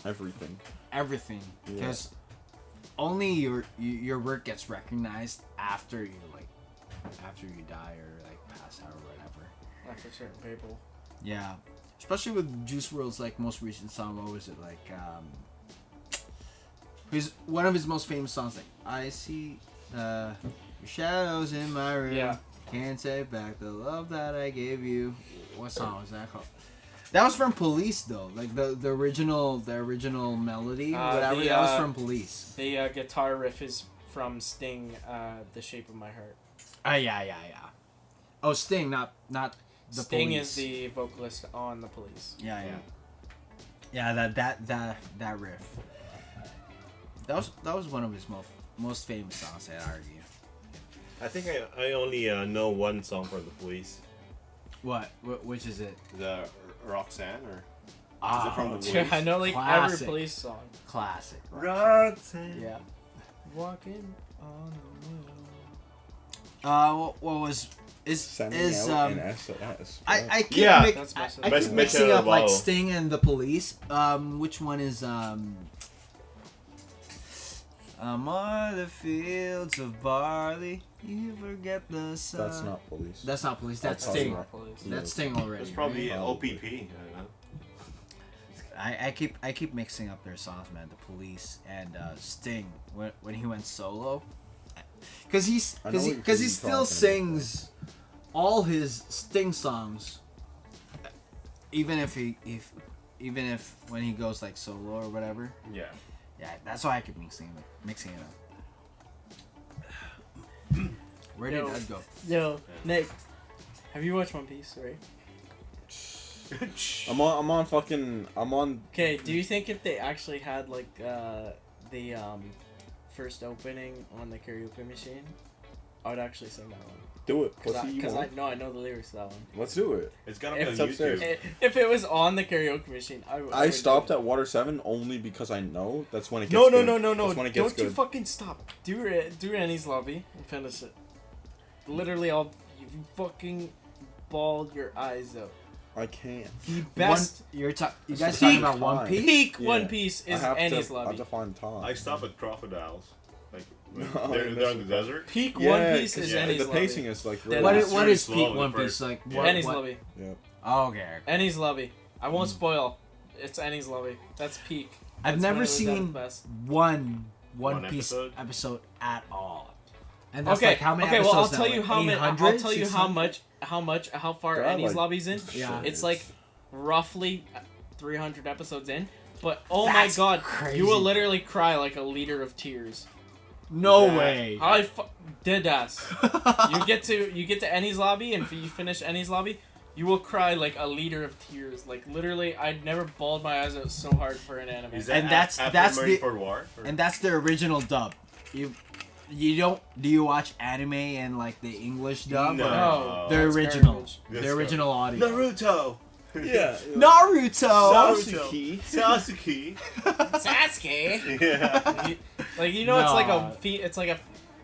Everything. everything, Yeah. because only your work gets recognized after you die or like pass out or whatever. After certain people. Yeah, especially with Juice WRLD's like most recent song. What was it like? One of his most famous songs, like I see your shadows in my room. Yeah. Can't take back the love that I gave you. What song was that called? That was from Police though, like the original melody, whatever. That was from Police. The guitar riff is from Sting, "The Shape of My Heart." Yeah. Oh, Sting, not the Sting Police. is the vocalist on the Police. Yeah. That riff. That was one of his most famous songs, I'd argue. I think I only know one song from the Police. What? Which is it? The Roxanne or Ah, from the Yeah, Police? I know like Classic. every Police song. Classic. Roxanne. Yeah. Walking on the moon. What was Sending is out an SOS. I keep Yeah. That's I Best keep Best mixing up like Level. Sting and the Police. Which one is I'm on the fields of barley. You forget the sun. That's not Police. That's not Police. That's That's Sting. not Police. That's Sting already. It's probably right? OPP. I don't know. I keep mixing up their songs, man. The Police and Sting when he went solo, because he I know what you're still talking sings all his Sting songs, even if when he goes like solo or whatever. Yeah. Yeah, that's why I keep mixing it up. Where did Yo. that go? Yo, Nick, have you watched One Piece, right? I'm on. Okay, do you think if they actually had like the first opening on the karaoke machine, I would actually sing that one? Do it. Because Pussy, you I want? know the lyrics to that one. Let's do it. It's gonna be It's on upstairs. YouTube. If it was on the karaoke machine, I I would stopped do it. at Water 7 only because I know that's when it gets No, good. no. That's when it gets Don't you good. fucking stop. Do Annie's Lobby and finish it. Literally, you fucking bawled your eyes out. I can't. The best You guys Peak. talking about One Piece? peak Yeah. One Piece is Annie's I have Lobby. to find time. I stop at crocodiles. Like when No, they're I in the miss desert. Peak Yeah, One Piece 'cause is yeah, Annie's the Lobby. pacing is like really. What It's is really Peak slow One at Piece first. like? Yeah. What, Annie's what? Lobby. Yep. Oh, okay. Annie's Lobby. I won't spoil. It's Annie's Lobby. That's peak. I've That's when never it was at its seen best. One One Piece episode? episode at all. And that's Okay. like how many okay. Well, I'll episodes now, tell you like how many. 800, I'll tell you how 600? how far They're at, Annie's like, Lobby's in. Yeah. It's like roughly 300 episodes in. But oh That's my god, crazy. you will literally cry like a liter of tears. No Yeah. way. Dead ass. you get to Annie's Lobby, and if you finish Annie's Lobby, you will cry like a liter of tears. Like literally, I'd never bawled my eyes out so hard for an anime. Is that And that's- after that's Marine the- for War? Or- And that's the original dub. You don't do you watch anime and like the English dub? No. Or No, the that's original. garbage. The original audio. Naruto. Yeah. Naruto. Sasuke. Sasuke. Sasuke. Yeah. Like it's like No. it's like a.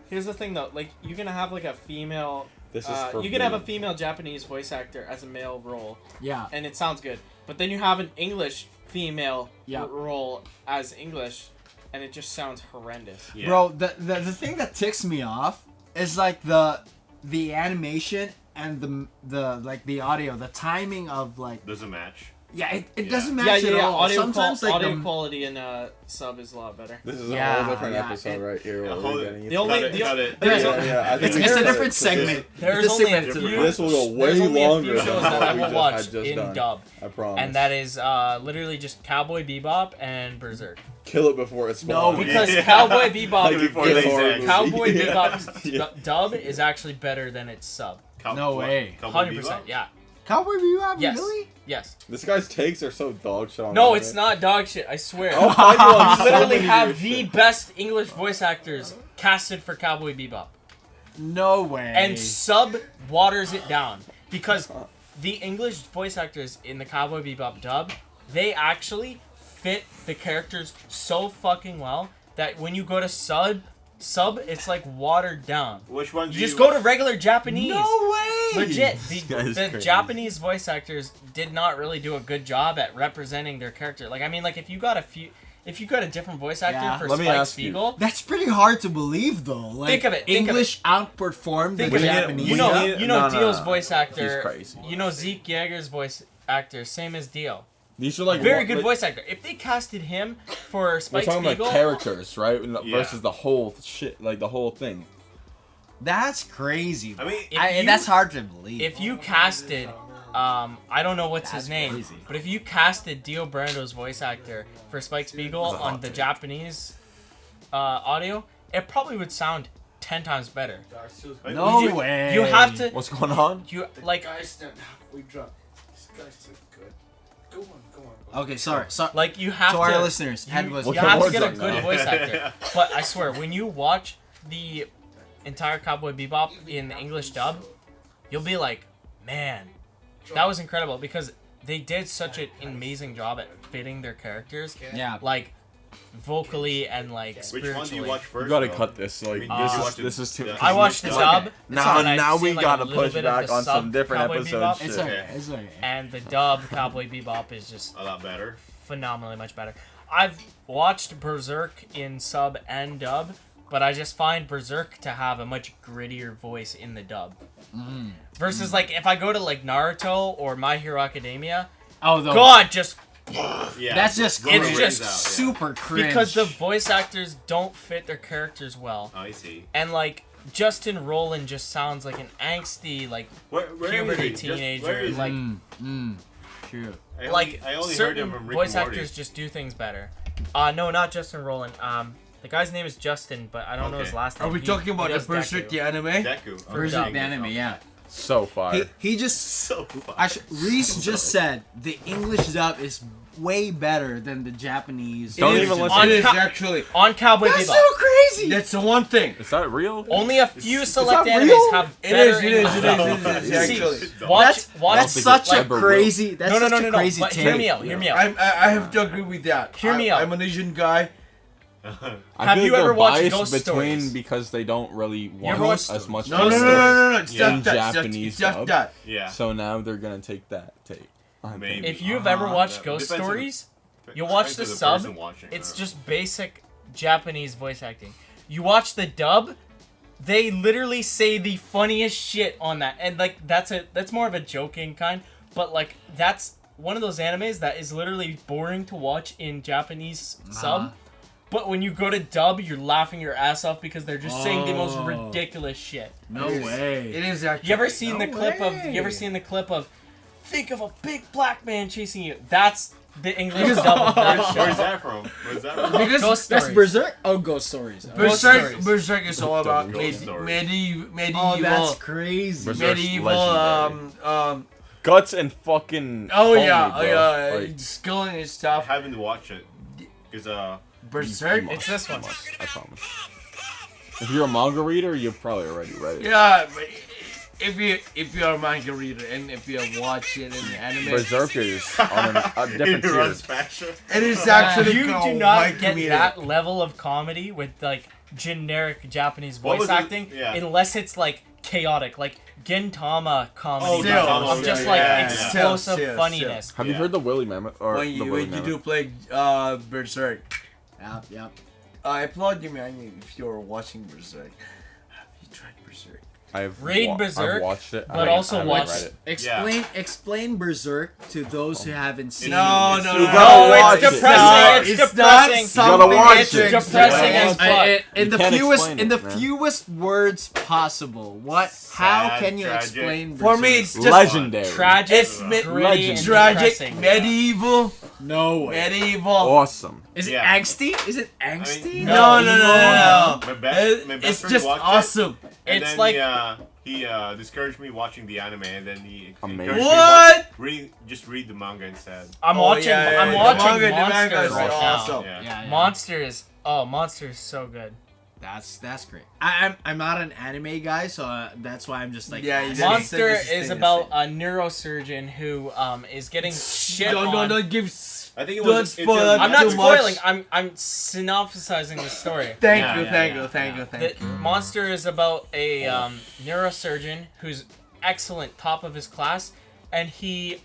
Here's the thing though, like you can have like a female. This is for you can have a me. female Japanese voice actor as a male role, Yeah. and it sounds good. But then you have an English female Yeah. role as English, and it just sounds horrendous. Yeah. Bro, the thing that ticks me off is like the animation and the audio, the timing of like. Doesn't match. Yeah, it Yeah. doesn't match at all. Audio, Sometimes like audio the, quality in sub is a lot better. This is Yeah, a whole different yeah, episode right here. Yeah, What hold we're it. getting The into. only- Cut it. there's I think it's a we're- different segment. There's It's a only a segment. few. This will go way There's only longer a few shows than that I what we will just- watch I just in done. dub, I promise. and that is literally just Cowboy Bebop and Berserk. Kill it before it No, spawns. Because Yeah. Cowboy Bebop, Before is, they zag. Cowboy Yeah. Bebop's Yeah. dub is actually better than its sub. No way. 100%. Yeah. Cowboy Bebop, Yes. really? Yes. This guy's takes are so dog shit on No, anime. it's not dog shit. I swear. I'll find you on You so literally many have weird the shit. best English voice actors casted for Cowboy Bebop. No way. And sub waters it down because the English voice actors in the Cowboy Bebop dub, they actually fit the characters so fucking well that when you go to sub, it's like watered down. Which one? You just go to regular Japanese. No way. Legit, guy is the crazy. Japanese voice actors did not really do a good job at representing their character. Like, I mean, like if you got a different voice actor Yeah. for Let me Spike ask you. Spiegel, That's pretty hard to believe, though. Like, Think of it, think of English outperformed the think of it. Japanese. You know, Yeah. you know No, Dio's no. voice actor. He's crazy. You know Zeke Yeager's voice actor, same as Dio. These are like Very what- good like, voice actor. If they casted him for We're Spike talking Spiegel, about characters, right? Yeah. Versus the whole shit, like the whole thing. That's crazy. I mean, If you- that's hard to believe. if you casted, I don't know what's his That's name, crazy. but if you casted Dio Brando's voice actor for Spike Spiegel That's a hot on the take. Japanese audio, it probably would sound 10 times better. no you- way. You have to, What's going on? you like, We dropped. This guy's too good. Go on. Okay, sorry. like you have To to. our listeners, You, Ed was. What you the have to words get a on good that? voice actor. But I swear, when you watch the entire Cowboy Bebop in the English dub, you'll be like, man, that was incredible because they did such an amazing job at fitting their characters, Yeah. like vocally and like which spiritually. one do you watch first? You gotta though? cut this. Like I mean, did you watch this is too. the- I watched the It's dub. okay. Now, and I've now seen, we like, gotta a little push bit of back the on some sub different Cowboy episodes. Bebop. Shit. It's okay. Okay. It's okay. And the dub Cowboy Bebop is just A lot better. phenomenally much better. I've watched Berserk in sub and dub, but I just find Berserk to have a much grittier voice in the dub. Versus like if I go to like Naruto or My Hero Academia, Oh, the God, just Yeah. That's just Go to it's Raise just out, yeah. super cringe. because the voice actors don't fit their characters well. Oh, I see. And like Justin Roiland just sounds like an angsty like Where puberty is he? Where teenager. is he? Like True. I only heard him certain from Rick voice and Morty. actors just do things better. No, not Justin Roiland. The guy's name is Justin, but I don't know his Okay. last name. Are we talking about the does Berserk Deku. the anime? Deku. Berserk dub. the anime, yeah. So fire. He just So fun. actually Reese just said the English dub is way better than the Japanese. Don't It even is- listen. It is On actually. On Cowboy That's Bebop. so crazy. That's the one thing. Is that real? Only a few select that animes real? have It better is. It is. English It dub. is. It is. See, Actually. watch. That's think such it's a ever real. crazy. That's No, such a crazy but take. hear me out. Hear me out. I have to agree with that. Hear me out. I'm an Asian guy. I Have feel you like ever they're watched biased Ghost between Stories? because they don't really want ever watched as much. No. It's Yeah. just that. It's Japanese just dub. that. Yeah. So now they're gonna take that take. I Maybe. think. If you've ever watched Yeah, Ghost depends on- Stories, you'll watch the Depends on sub. person watching, It's or- just basic Japanese voice acting. You watch the dub, they literally say the funniest shit on that, and like that's more of a joking kind. But like that's one of those animes that is literally boring to watch in Japanese sub. But when you go to dub, you're laughing your ass off because they're just saying the most Oh. ridiculous shit. No It way. is actually. You ever seen No the clip of? You ever way. seen the clip of? Think of a big black man chasing you. That's the English dub of that Where's show. that from? Where's that from? Because Ghost That's Stories. Berserk. Oh, Ghost Stories. Ghost Stories. Berserk is all about Ghost Stories. medieval. Oh, that's crazy. Berserk. medieval. Legendary. Guts and fucking. Oh homie, yeah, bro. Like, skilling and I stuff. haven't watched it. Because, Berserk. It's this one. I promise. If you're a manga reader, you've probably already read it. Yeah, but if you're a manga reader and if you watch it in the anime, Berserkers on a different it tier. runs faster. it is actually You called do not white get comedic. that level of comedy with like generic Japanese What voice was it? acting Yeah. unless it's like chaotic, like Gintama comedy Still, of still, just yeah, like yeah. explosive Still. funniness. Have you Yeah. heard the Willy Mammoth or When the you Willy when you Mammoth? do play Berserk. Yep. I applaud you, man. If you're watching Berserk, have you tried Berserk? I've Berserk, I've watched it, but I also haven't watch- read it. Explain Berserk to those who haven't seen. No, it. no, You no, gotta no, watch it's it. depressing. It's depressing. Not You gotta watch something it. that's Depressing as explained. fuck. In You the can't fewest explain in the it, man. fewest words possible. How Sad, can you tragic. explain For Berserk? me, it's just Legendary. Tragic, It's gritty, and tragic, depressing. medieval, no way. medieval. Awesome. Is it Yeah. angsty? Is it angsty? No, no, no, no, My no. best It's friend just watched it, awesome. and It's then like- he discouraged me watching the anime, and then he Amazing. encouraged me What? just read the manga instead. I'm Oh, watching. yeah, yeah, I'm yeah. watching The manga Monsters is right awesome. now. Yeah. Monsters. Oh, Monsters is so good. That's great. I'm not an anime guy, so that's why I'm just like Yeah, you asking. did. Monster This is thing about is- a neurosurgeon who is getting shit Don't, on. don't give. I think it Don't was. spoil it. I'm not too much. spoiling. I'm synopsizing the story. Thank Yeah, you, yeah, thank yeah. you, thank you, The thank you. Monster is about a neurosurgeon who's excellent, top of his class, and he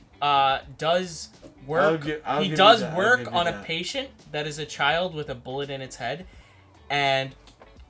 does work. I'll He give does you that, I'll work give you on a that. patient that is a child with a bullet in its head, and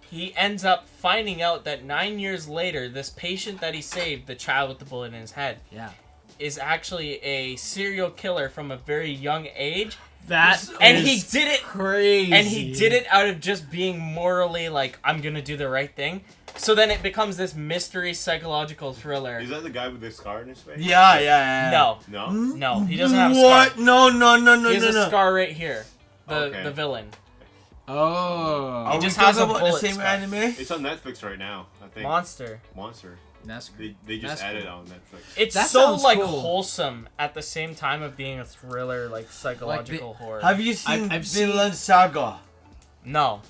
he ends up finding out that 9 years later, this patient that he saved, the child with the bullet in his head, Yeah. is actually a serial killer from a very young age. And He did it crazy. and he did it out of just being morally like, I'm gonna do the right thing. So then it becomes this mystery psychological thriller. Is that the guy with the scar in his face? Yeah, yeah, yeah. No, No. no, he doesn't have a What? scar. No, no, no, no, He has no, a no. scar right here. Okay. The villain. Oh, Are He we just has talking a about the bullet same scar. anime? It's on Netflix right now. I think. Monster. Monster. that's great. They just That's added cool. it on Netflix. It's That so sounds like cool. wholesome at the same time of being a thriller, like psychological horror. Have you seen I've seen- Vinland Saga? No.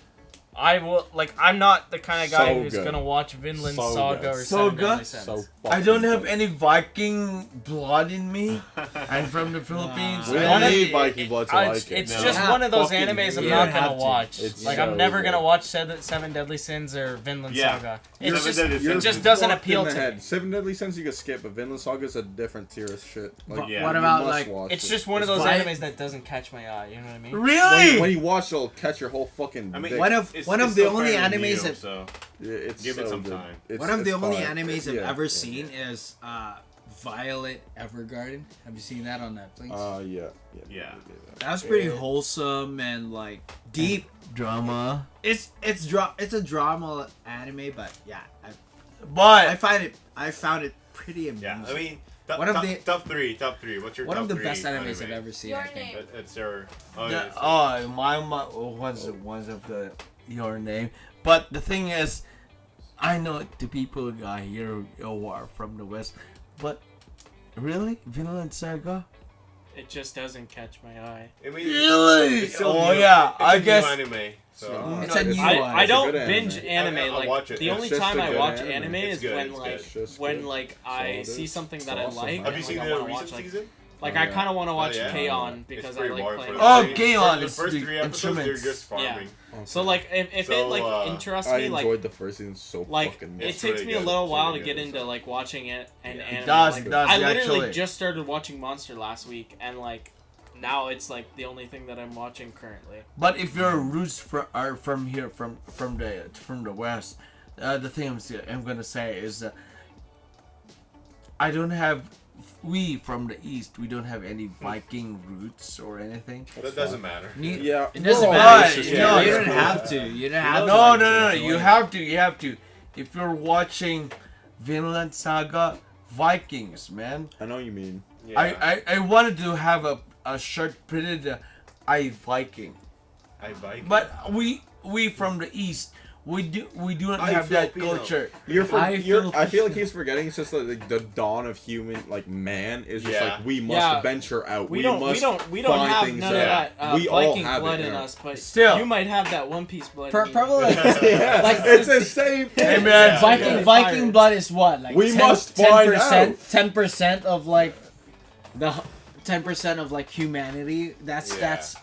I will like. I'm not the kind of guy So who's good. gonna watch Vinland So Saga good. or So Seven good. Deadly Sins. So I don't fucking have good. any Viking blood in me. I'm from the Philippines. We I don't Wanna- need Viking blood to like it. It's No. just Yeah, one of those fucking animes I'm you not don't gonna have to. watch. It's Like so I'm never good. gonna watch Seven Deadly Sins or Vinland Yeah. Saga. Seven It's just Deadly it Sins just is doesn't fucked appeal in the to me. head. Seven Deadly Sins you can skip, but Vinland Saga is a different tier of shit. Like, Yeah. What you about must like? watch It's it. just one of those Vi- animes that doesn't catch my eye. You know what I mean? Really? When you watch, it'll catch your whole fucking. I mean, dick. One of It's the still only fairly animes new, that so Yeah, it's give it so some good. time. one of the it's only fire. animes I've Yeah, ever yeah. seen is Violet Evergarden. Have you seen that on Netflix? Yeah. that was pretty wholesome and like deep. Drama. It's a drama anime, but yeah, I But found it pretty amazing. Yeah. I mean, One of top, the- top three. What's your one top of the three best animes anime? I've ever seen. Your I think. name. It's your. Oh, the, yeah, it's- one's of the your name. But the thing is, I know the people here who are from the west, but really, Vinland Saga? It just doesn't catch my eye. I mean, Really? it's still Oh new. yeah, It's I a new guess. anime. So It's a new I, one. I It's a don't good binge anime. anime. I'll Like watch it. the It's only just time a I good watch anime. anime It's is good, when it's like It's just when good. like all I it see is. something It's that awesome. I like. have and, you seen like, I the wanna recent watch, like, season? Like Oh, I yeah. kind of want to watch yeah. K-On! It's because I pretty like boring playing. for the Oh, first- K-On! The It's first the 3 episodes, they're instruments. just farming. So like if So, it like interests I me, enjoyed like the first season so like fucking it It's takes really me a good. little It's while really to get good. into like watching it and Yeah. anime. It does, like, it does, I literally actually. just started watching Monster last week, and like now it's like the only thing that I'm watching currently. But if your roots are from here, from the west, the thing I'm gonna say is, I don't have. We from the east, we don't have any Viking roots or anything. That doesn't matter. Yeah, It doesn't we're all matter. racist, You, no, you it's don't cool. have to. You don't have to. No, like, no, to no. enjoy You it. have to. You have to. If you're watching Vinland Saga, Vikings, man. I know what you mean. Yeah. I wanted to have a shirt printed, I Viking. I like But we from the east, we do not I have that Filipino. culture. I feel- I feel like he's forgetting. It's just like the dawn of human, like man, is just Yeah. like we must Yeah. venture out. We don't must we don't find have things none of out. that We all Viking have it blood in in our- us, but Still. you might have that One Piece blood. in you. Probably like yeah, Like, it's the same. Hey, thing. man, Yeah. Viking Yeah. Viking blood is what? Like We must find 10% of like the 10% of like humanity. That's Yeah. that's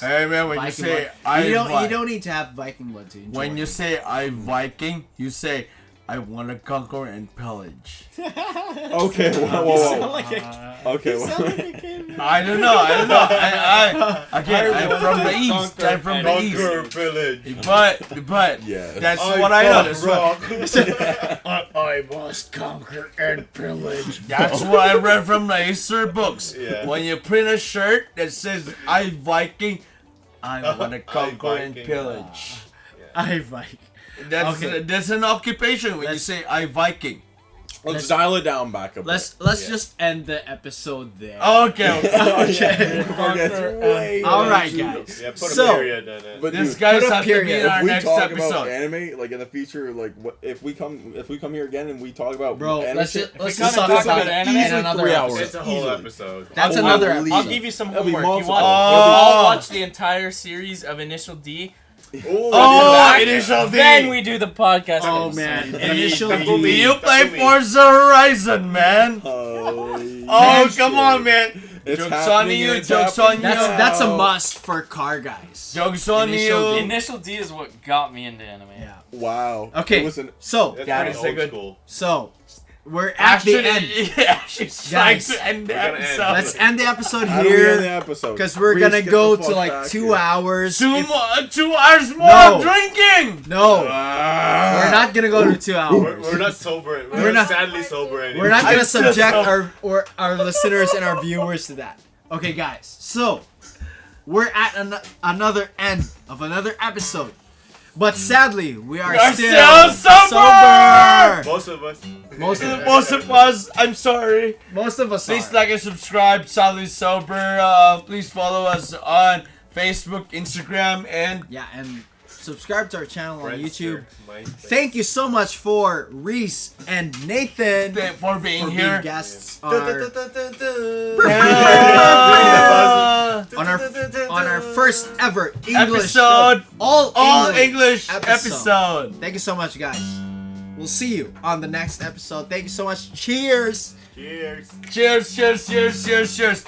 Hey man, when you Viking say blood. I you don't need to have Viking blood to enjoy. when you it. say I Viking, you say I want to conquer and pillage. Okay, You whoa. sound like Okay, you sound like a kid. I don't know. I'm from the east. I'm from the Conquer, east. pillage. But Yeah. that's what I know. That's I must conquer and pillage. That's what I read from the history books. Yeah. When you print a shirt that says "I Viking," I want to conquer and Viking. pillage. I Viking. That's an occupation when you say "I Viking." Let's dial it down back a bit. Let's just end the episode there. Okay. All right, guys. Yeah, put So- a period in it. But This dude, guy's put a have to be period. in our if we next talk episode. about anime, like in the future, like what if we come here again and we talk about Bro, anime let's shit, just kinda talk talk about about anime anime in another 3 episode. hours. It's a whole Easily. episode. That's I will another believe- episode. I'll give you some That'll be homework. You multiple. want? I'll watch the entire series of Initial D. Oh, Initial D. Then we do the podcast. Oh episode. man, Takumi. initial Takumi. You play Takumi. Forza Horizon, man. Holy Oh, shit. come on, man. It's Jokes on happening, you, it's jokes on happening. you. That's a must for car guys. Jokes on Initial you. Initial D is what got me into anime. Yeah. Wow. Okay. Listen, So That's Guys, pretty say old good. school. we're at the end. She's Guys, trying to end the we're gonna end. episode. Let's end the episode how do we end the here episode? because we're Reese, gonna get go the to fuck like back 2 here. hours. 2 hours more No. of drinking. No, we're not gonna go to 2 hours. We're not sober. We're We're not- sadly sober anymore. We're not I gonna still subject don't- our listeners and our viewers to that. Okay, guys. So we're at another end of another episode, but sadly we are still sober! Most of us. Most of us, I'm sorry. Most of us Please are. like and subscribe. Sadly sober. Please follow us on Facebook, Instagram, and Yeah, and subscribe to our channel on YouTube. Friendster, MySpace. Thank you so much for Reese and Nathan for being for here. being guests on our Yeah. on our first ever English Episode. all English episode. Thank you so much, guys. We'll see you on the next episode. Thank you so much. Cheers. Cheers. Cheers, cheers, cheers, cheers, cheers.